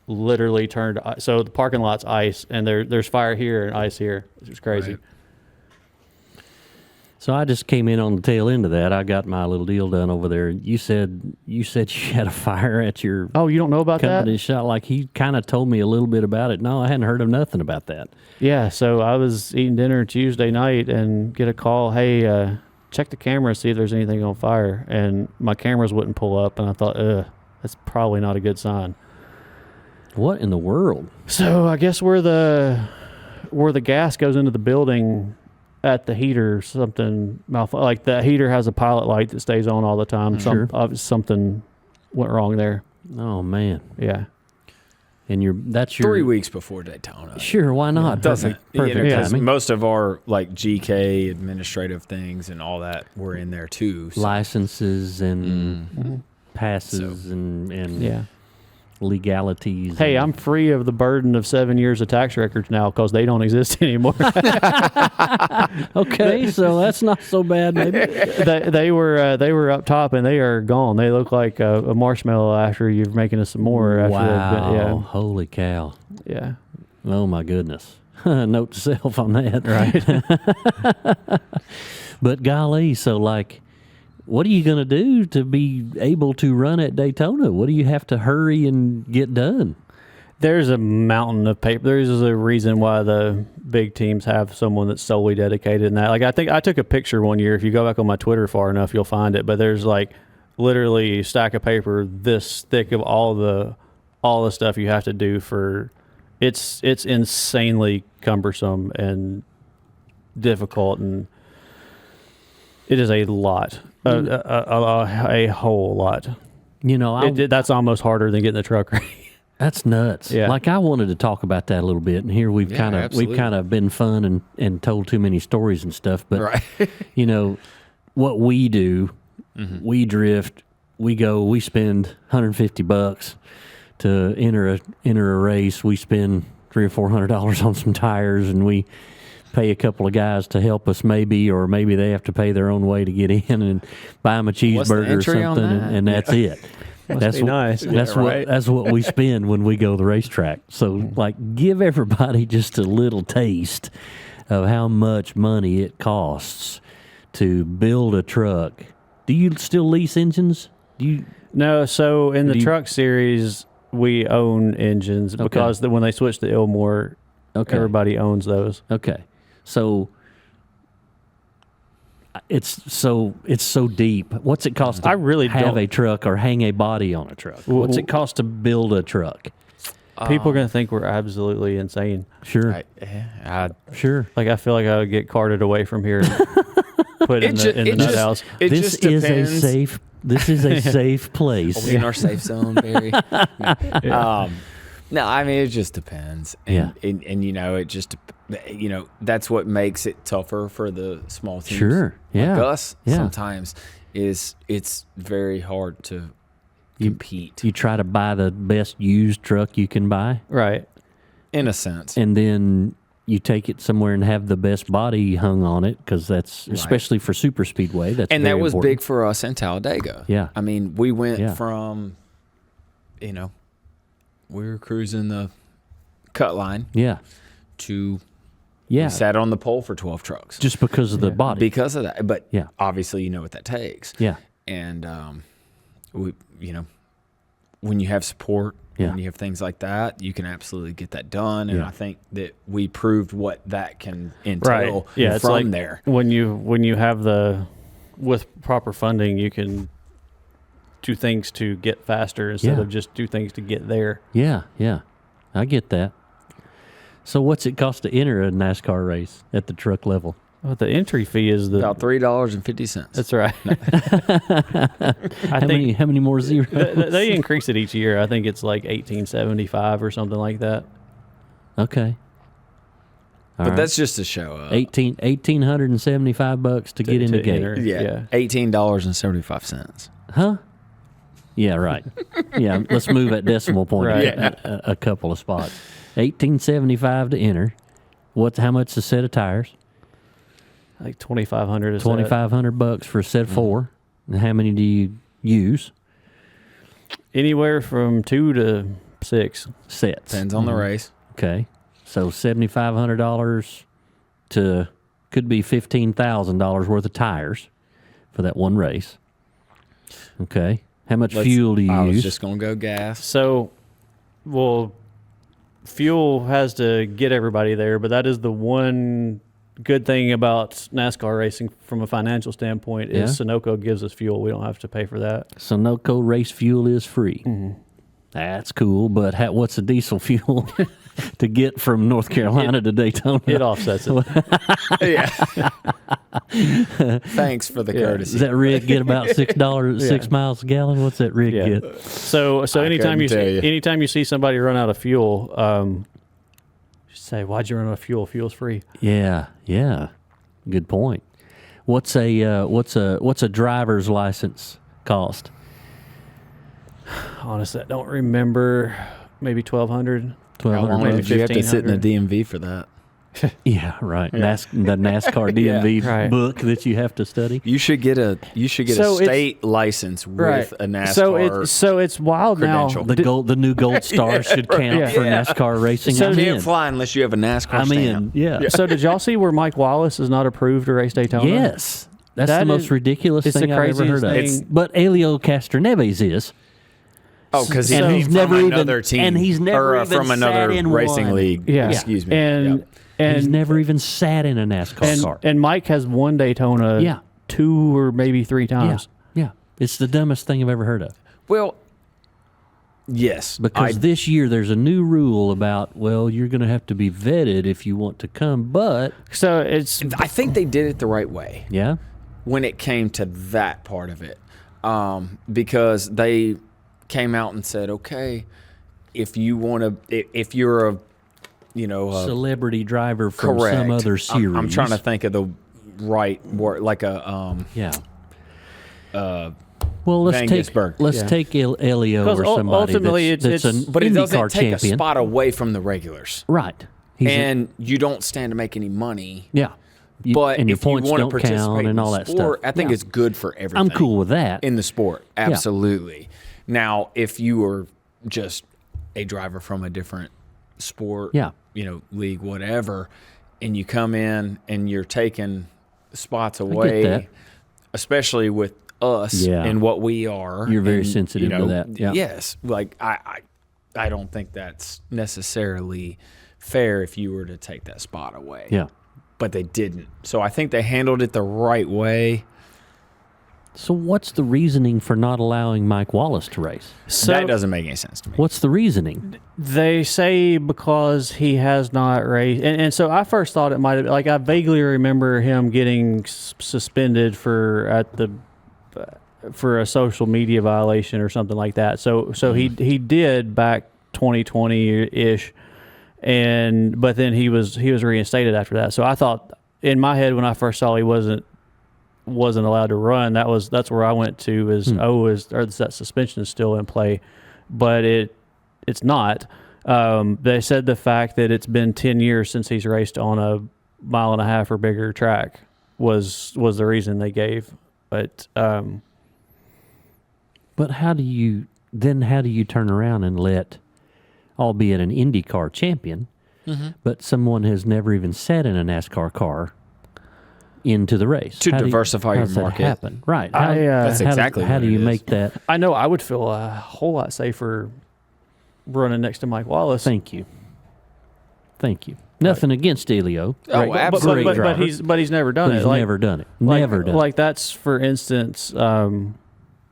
literally turned. So the parking lot's ice, and there's fire here and ice here. It was crazy. Right. So I just came in on the tail end of that. I got my little deal done over there. You said you had a fire at your Oh, you don't know about company that? shop. Like, he kind of told me a little bit about it. No, I hadn't heard of nothing about that. Yeah. So I was eating dinner Tuesday night and get a call. Hey, check the camera, see if there's anything on fire. And my cameras wouldn't pull up, and I thought, that's probably not a good sign. What in the world? So I guess where the gas goes into the building at the heater, something like the heater has a pilot light that stays on all the time. Sure. Something went wrong there. Oh, man. Yeah. And that's your 3 weeks before Daytona. Sure, why not? Doesn't Perfect because timing. most of our GK administrative things and all that were in there too. So. Licenses and passes and Yeah. legalities. Hey, and- I'm free of the burden of 7 years of tax records now because they don't exist anymore. okay, so that's not so bad. Maybe. they were up top and they are gone. They look like a marshmallow after you're making us some more. After Wow! Holy cow! Yeah. Oh my goodness! Note to self on that, right? But golly, so like, what are you going to do to be able to run at Daytona? What do you have to hurry and get done? There's a mountain of paper. There's a reason why the big teams have someone that's solely dedicated in that. Like, I think I took a picture one year. If you go back on my Twitter far enough, you'll find it. But there's like literally a stack of paper this thick of all the stuff you have to do for. It's insanely cumbersome and difficult, and it is a lot, a whole lot. You know, That's almost harder than getting the truck ready. that's nuts. Yeah. Like, I wanted to talk about that a little bit, and here we've kind of been fun and told too many stories and stuff. But Right. you know, what we do, we drift we spend $150 to enter a race. We spend $300 or $400 on some tires, and we pay a couple of guys to help us, maybe they have to pay their own way to get in and buy them a cheeseburger or entry on something, that? and that's it. That's be nice. That's what we spend when we go to the racetrack. So, like, give everybody just a little taste of how much money it costs to build a truck. Do you still lease engines? No, so in the truck series, we own engines because when they switched to Ilmore, everybody owns those. Okay. So it's so deep. What's it cost to have a truck or hang a body on a truck? What's it cost to build a truck? People are going to think we're absolutely insane. Sure. Sure. Like, I feel like I would get carted away from here and put in the nut house. This is a safe place. Are we in our safe zone, Barry? No, I mean, it just depends. And, and you know, it just, you know, that's what makes it tougher for the small teams. Sure. Yeah. Like us sometimes is it's very hard to compete. You try to buy the best used truck you can buy. Right. In a sense. And then you take it somewhere and have the best body hung on it, because that's, especially for super speedway, that's and very that was important. big for us in Talladega. Yeah. I mean, we went from, you know, we were cruising the cut line to we sat on the pole for 12 trucks. Just because of the body. Because of that. But obviously you know what that takes. Yeah. And we, you know, when you have support, when you have things like that, you can absolutely get that done. And I think that we proved what that can entail from it's like there. When you have with proper funding, you can do things to get faster instead of just do things to get there. Yeah, yeah. I get that. So what's it cost to enter a NASCAR race at the truck level? Well, the entry fee is about $3.50. That's right. How many more zeros? They increase it each year. I think it's like $18.75 or something like that. Okay. But that's just to show up. $1,875 to get in the gate. Yeah. $18.75. Huh? Yeah, right. Yeah, let's move that decimal point a couple of spots. $18.75 to enter. How much a set of tires? Like $2,500. $2,500 for a set of 4. And how many do you use? Anywhere from 2 to 6 sets. Depends on the race. Okay, so $7,500 to could be $15,000 worth of tires for that one race. Okay. How much fuel do you use? I was just going to go gas. So, fuel has to get everybody there, but that is the one good thing about NASCAR racing from a financial standpoint is Sunoco gives us fuel. We don't have to pay for that. Sunoco race fuel is free. Mm-hmm. That's cool, but what's the diesel fuel to get from North Carolina to Daytona? It offsets it. Thanks for the courtesy. Does that rig get about $6 6 miles a gallon? What's that rig get? So anytime you see somebody run out of fuel, just say, "Why'd you run out of fuel? Fuel's free." Yeah, yeah. Good point. What's a driver's license cost? Honestly, I don't remember. Maybe $1,200. How long did you have to sit in the DMV for that? Yeah, right. The NASCAR DMV book that you have to study. You should get a state license with a NASCAR. So it's wild credential. now. The new gold star should count for NASCAR racing. So you can't fly unless you have a NASCAR stamp. Yeah. So did y'all see where Mike Wallace is not approved to race Daytona? Yes. That's the most ridiculous thing I've ever heard of. But Elio Castroneves is. Oh, because he's never from even another team, and he's never even from another sat in racing one. league. Yeah, excuse me. And he's never even sat in a NASCAR car. And Mike has won Daytona 2 or maybe 3 times. Yeah, it's the dumbest thing I've ever heard of. Well, yes, because this year there's a new rule about you're going to have to be vetted if you want to come. But I think they did it the right way. Yeah, when it came to that part of it, because they came out and said, okay, if you're a celebrity driver from some other series. I'm trying to think of the right word, like a Well, let's Vangisberg. take Elio 'Cause or somebody ultimately that's it's- an But it doesn't IndyCar take champion. a spot away from the regulars. Right. He's And you don't stand to make any money. yeah. But and your if you points want to don't participate count in and the all that sport, stuff. I think Yeah. it's good for everything. I'm cool with that. In the sport, absolutely. Now, if you were just a driver from a different sport, Yeah. league, whatever, and you come in and you're taking spots that. away, especially with us Yeah. and what we are. You're very and, sensitive to that. Yeah. Yes. Like, I don't think that's necessarily fair if you were to take that spot away. Yeah. But they didn't. So I think they handled it the right way. So what's the reasoning for not allowing Mike Wallace to race? So that doesn't make any sense to me. What's the reasoning? they say because he has not raced, and so I first thought it might have, like, I vaguely remember him getting suspended for a social media violation or something like that. So he did back 2020-ish, but then he was reinstated after that. So I thought in my head when I first saw he wasn't allowed to run, that's where I went to is that suspension is still in play, but it's not. They said the fact that it's been 10 years since he's raced on a 1.5 mile or bigger track was the reason they gave. But how do you turn around and let, albeit an IndyCar champion, but someone has never even sat in a NASCAR car into the race To diversify your how does that market. happen? Right. That's exactly how what do it you is. make that? I know I would feel a whole lot safer running next to Mike Wallace. Thank you. Nothing against Elio. Oh, Great- absolutely. great But driver. he's never done But it. he's never done it. Never done it. Like that's, for instance,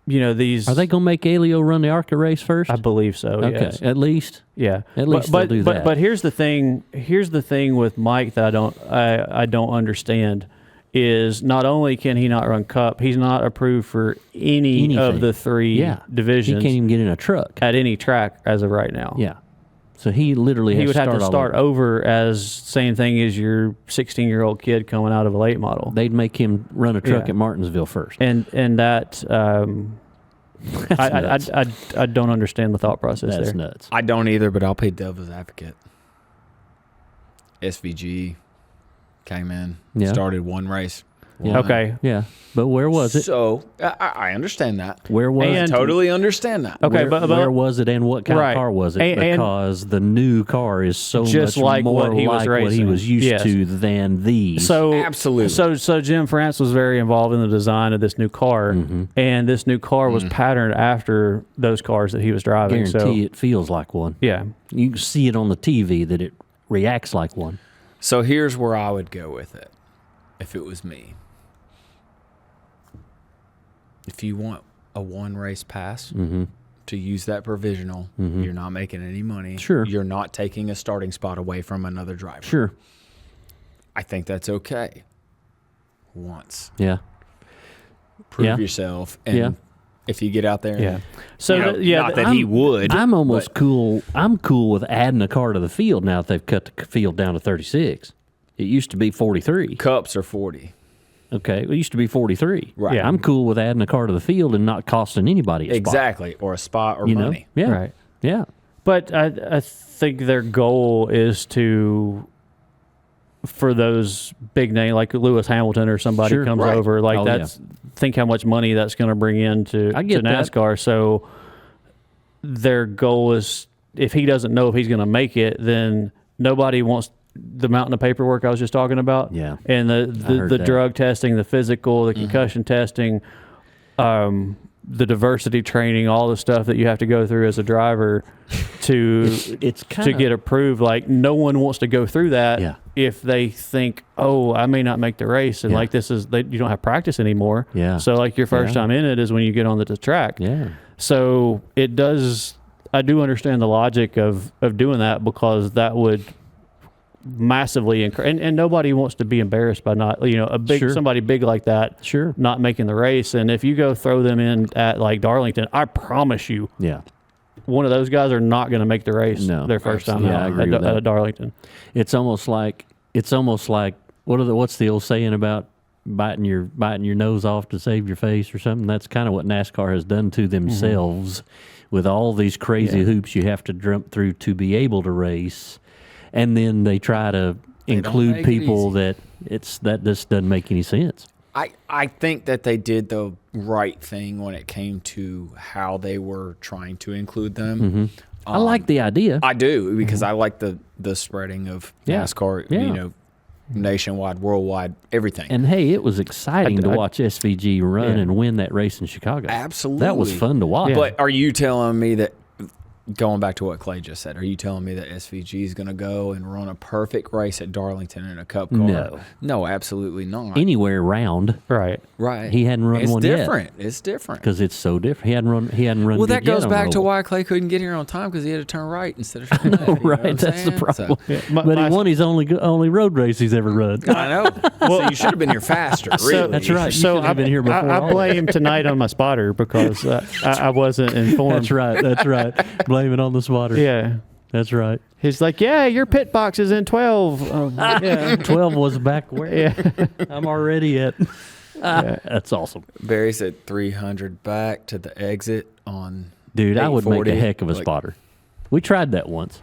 these. Are they going to make Elio run the ARCA race first? I believe so. Okay, Yes. at least. Yeah. At least but, they'll do but, that. But here's the thing. Here's the thing with Mike that I don't understand is not only can he not run Cup, he's not approved for any of the three divisions. He can't even get in a truck at any track as of right now. Yeah. So he literally He would have to all start over as same thing as your 16-year-old kid coming out of a late model. They'd make him run a truck Yeah. at Martinsville first. And that That's nuts. I don't understand the thought process That's there. nuts. I don't either, but I'll play devil's advocate. SVG came in, Yeah. started one race. Yeah. Okay. Yeah. But where was it? So I understand that. Where was And- it? Totally understand that. Okay, where, but where was it and what kind Right. of car was it? And- Because the new car is so Just much like more what he was like what he racing. was used Yes. to than these. So Absolutely. So Jim France was very involved in the design of this new car, and this new car was patterned after those cars that he was driving. guarantee it feels like one. Yeah. You can see it on the TV that it reacts like one. So here's where I would go with it if it was me. If you want a one race pass to use that provisional, you're not making any money. Sure. You're not taking a starting spot away from another driver. Sure. I think that's okay. Once. Yeah. Prove Yeah. yourself. And Yeah. if you get out there, Yeah. So you know, not that he would. I'm almost cool. I'm cool with adding a car to the field now that they've cut the field down to 36. It used to be 43. Cups are 40. Okay. It used to be 43. Right. Yeah. I'm cool with adding a car to the field and not costing anybody a spot. Exactly. Or a spot or You know? money. Yeah. Right. Yeah. But I think their goal is for those big name like Lewis Hamilton or somebody Sure. comes Right. over, like Oh, that's think how much money that's going to bring into I get to that. NASCAR. So their goal is if he doesn't know if he's going to make it, then nobody wants the mountain of paperwork I was just talking about. Yeah. And heard the that. drug testing, the physical, the concussion testing, the diversity training, all the stuff that you have to go through as a driver to It's kind to get approved. Like no one wants to go through that Yeah. if they think, oh, I may not make the race, and Yeah. like you don't have practice anymore. Yeah. So like your first Yeah. time in it is when you get on the track. Yeah. So it does. I do understand the logic of doing that because that would massively and nobody wants to be embarrassed by not Sure. somebody big like that Sure. not making the race. And if you go throw them in at like Darlington, I promise you Yeah. one of those guys are not going to make the race No, their first time absolutely. Yeah, I out agree with at that. Darlington. It's almost like what's the old saying about biting your nose off to save your face or something. That's kind of what NASCAR has done to themselves with all these crazy hoops you have to jump through to be able to race, and then they try to include people that just doesn't make any sense. I think that they did the right thing when it came to how they were trying to include them. I like the idea. I do, because I like the spreading of NASCAR, nationwide, worldwide, everything. And hey, it was exciting to watch SVG run and win that race in Chicago. Absolutely. That was fun to watch. But are you telling me that, going back to what Clay just said, are you telling me that SVG is going to go and run a perfect race at Darlington in a Cup car? No, absolutely not. Anywhere round. Right. He hadn't run one yet. It's different because it's so different. He hadn't run. Well, that goes back to Roval. why Clay couldn't get here on time, because he had to turn right instead of turn left. Right, that's the problem. So, but he won his only road race he's ever run. I know. Well, so you should have been here faster. Really, that's right. So I've been here before. I blame tonight on my spotter because I wasn't informed. That's right. Blame it on the spotter. Yeah. That's right. He's like, yeah, your pit box is in 12. Yeah. 12 was back where? Yeah. I'm already at. That's awesome. Barry said 300 back to the exit on. Dude, I would make a 840. heck of a spotter. We tried that once.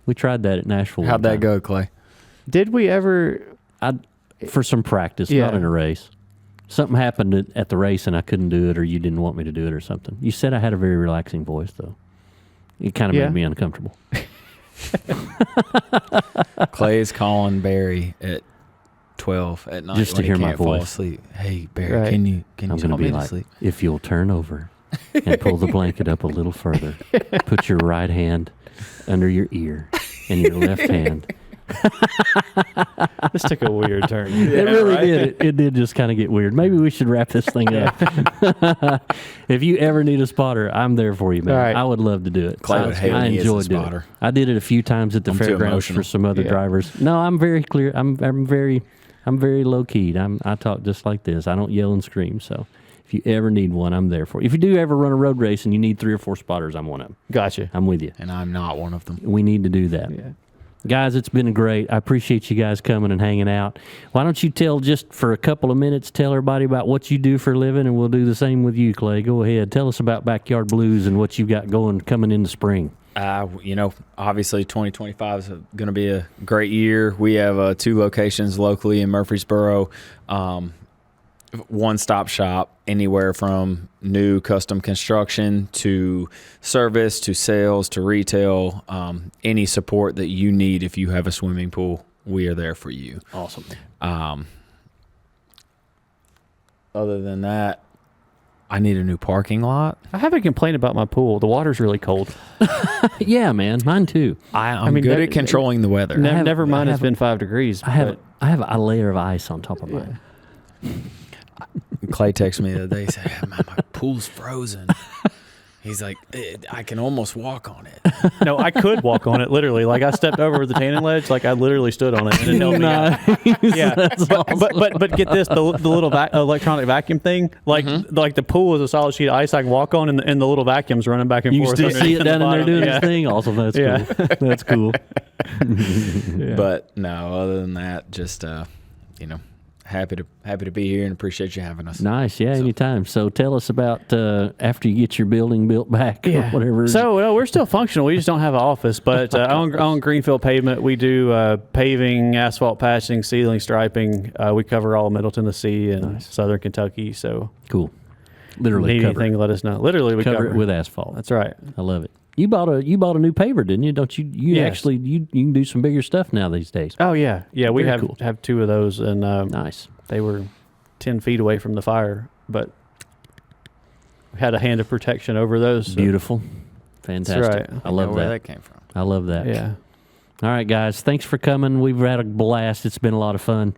We tried that at Nashville. How'd that go, Clay? Did we ever? For some practice, not in a race. Something happened at the race and I couldn't do it, or you didn't want me to do it or something. You said I had a very relaxing voice, though. It kind of made me uncomfortable. Clay is calling Barry at 12 at night just to when hear he my can't fall voice. Asleep. Hey, Barry, Right. can you I'm tell going to me be to like, sleep? if you'll turn over and pull the blanket up a little further, put your right hand under your ear and your left hand. This took a weird turn. It really did. It did just kind of get weird. Maybe we should wrap this thing up. If you ever need a spotter, I'm there for you, man. All right. I would love to do it. Clay would hate when he is a enjoyed doing it. spotter. I did it a few times at the I'm too fairgrounds emotional. for some other drivers. No, I'm very clear. I'm very low keyed. I talk just like this. I don't yell and scream. So if you ever need one, I'm there for you. If you do ever run a road race and you need 3 or 4 spotters, I'm one of them. Gotcha. I'm with you. And I'm not one of them. We need to do that. Yeah. Guys, it's been great. I appreciate you guys coming and hanging out. Why don't you just for a couple of minutes, tell everybody about what you do for a living, and we'll do the same with you, Clay. Go ahead. Tell us about Backyard Blues and what you've got coming in the spring. Obviously 2025 is going to be a great year. We have 2 locations locally in Murfreesboro. One-stop shop, anywhere from new custom construction to service to sales to retail. Any support that you need if you have a swimming pool, we are there for you. Awesome. Other than that, I need a new parking lot. I haven't complained about my pool. The water's really cold. Yeah, man. Mine too. I'm good at controlling the weather. Never mind, it's been 5 degrees. I have a layer of ice on top of mine. Clay texted me the other day. He said, "Man, my pool's frozen." He's like, "I can almost walk on it." No, I could walk on it, literally. Like, I stepped over the tanning ledge, like, I literally stood on it, and it held me out. Yeah, That's awesome. but get this, the little electronic vacuum thing, like the pool is a solid sheet of ice I can walk on, and the little vacuum's running back and You forth. can still see it down in there doing Yeah. its thing. Awesome. That's cool. That's cool. But no, other than that, just happy to be here and appreciate you having us. Nice. Yeah, anytime. So tell us about after you get your building built back or whatever. So we're still functional. We just don't have an office. But on Greenfield Pavement, we do paving, asphalt patching, sealing, striping. We cover all of Middle Tennessee and Southern Kentucky. So cool. Literally need cover anything, let us know. Literally, we cover it with asphalt. That's right. I love it. You bought a new paver, didn't you? Don't you? You Yes. actually you can do some bigger stuff now these days. Oh yeah. We Very have cool. have 2 of those, and Nice. they were 10 feet away from the fire, but we had a hand of protection over those. So. Beautiful. Fantastic. right. I love where that. that came from. I love that. Yeah. All right, guys. Thanks for coming. We've had a blast. It's been a lot of fun.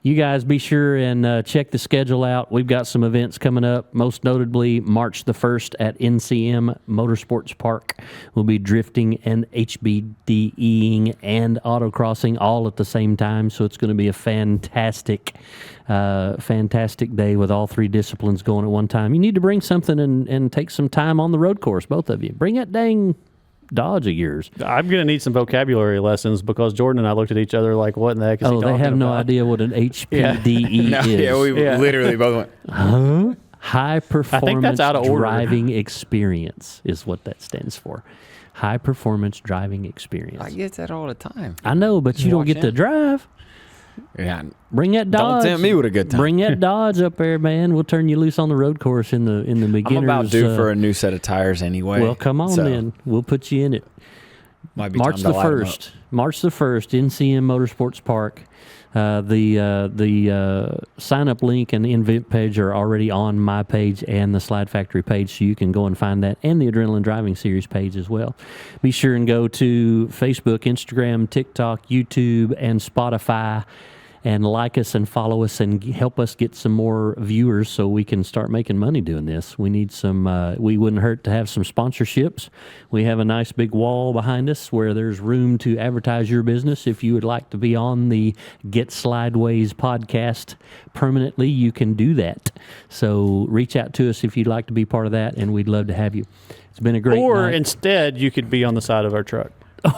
You guys be sure and check the schedule out. We've got some events coming up, most notably March the 1st at NCM Motorsports Park. We'll be drifting and HBDEing and autocrossing all at the same time. So it's going to be a fantastic day with all 3 disciplines going at one time. You need to bring something and take some time on the road course, both of you. Bring that dang Dodge of yours. I'm going to need some vocabulary lessons because Jordan and I looked at each other like, what in the heck is he Oh, talking they have no about? idea what an HPDE No, is. yeah, we literally both went. High performance out of order. driving experience is what that stands for. High performance driving experience. I get that all the time. I know, but you don't Watch get to him. drive. Yeah, Bring that don't Dodge. tempt me with a good time. Bring that Dodge up there, man. We'll turn you loose on the road course in the beginners. I'm about due for a new set of tires anyway. Well, come on so then. We'll put you in it. might be March time the to light 'em up. 1st. March the 1st, NCM Motorsports Park. The sign up link and the invite page are already on my page and the SlydeFactory page, so you can go and find that, and the Adrenaline Driving Series page as well. Be sure and go to Facebook, Instagram, TikTok, YouTube, and Spotify, and like us and follow us and help us get some more viewers so we can start making money doing this. We need some, we wouldn't hurt to have some sponsorships. We have a nice big wall behind us where there's room to advertise your business. If you would like to be on the Get Slydewayz podcast permanently, you can do that. So reach out to us if you'd like to be part of that, and we'd love to have you. It's been a great Or night. instead, you could be on the side of our truck.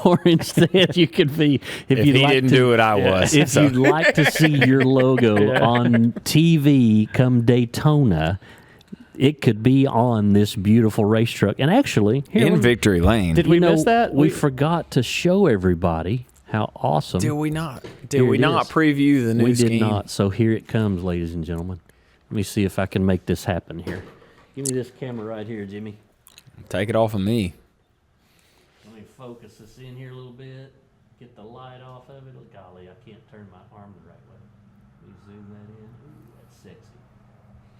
Or instead, you could be, If you'd he like didn't to, do it, I was. if So- you'd like to see your logo on TV come Daytona, it could be on this beautiful race truck. And actually, here in we- Victory Lane. Did we miss that? We forgot to show everybody how awesome Did we not? Did Here we it not is. preview the new we scheme? did not. So here it comes, ladies and gentlemen. Let me see if I can make this happen here. Give me this camera right here, Jimmy. Take it off of me. Let me focus this in here a little bit. Get the light off of it. Oh, golly, I can't turn my arm the right way. Let me zoom that in. Ooh, that's sexy.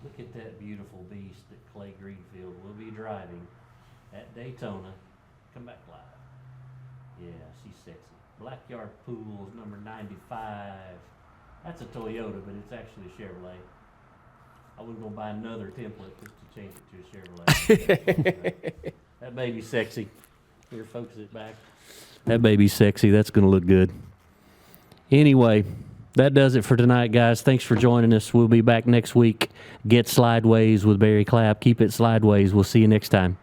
Look at that beautiful beast that Clay Greenfield will be driving at Daytona. Come back live. Yeah, she's sexy. Blackyard Pools, number 95. That's a Toyota, but it's actually a Chevrolet. I was going to buy another template just to change it to a Chevrolet. That baby's sexy. Here, focus it back. That baby's sexy. That's going to look good. Anyway, that does it for tonight, guys. Thanks for joining us. We'll be back next week. Get Slydewayz with Barry Clapp. Keep it Slydewayz. We'll see you next time.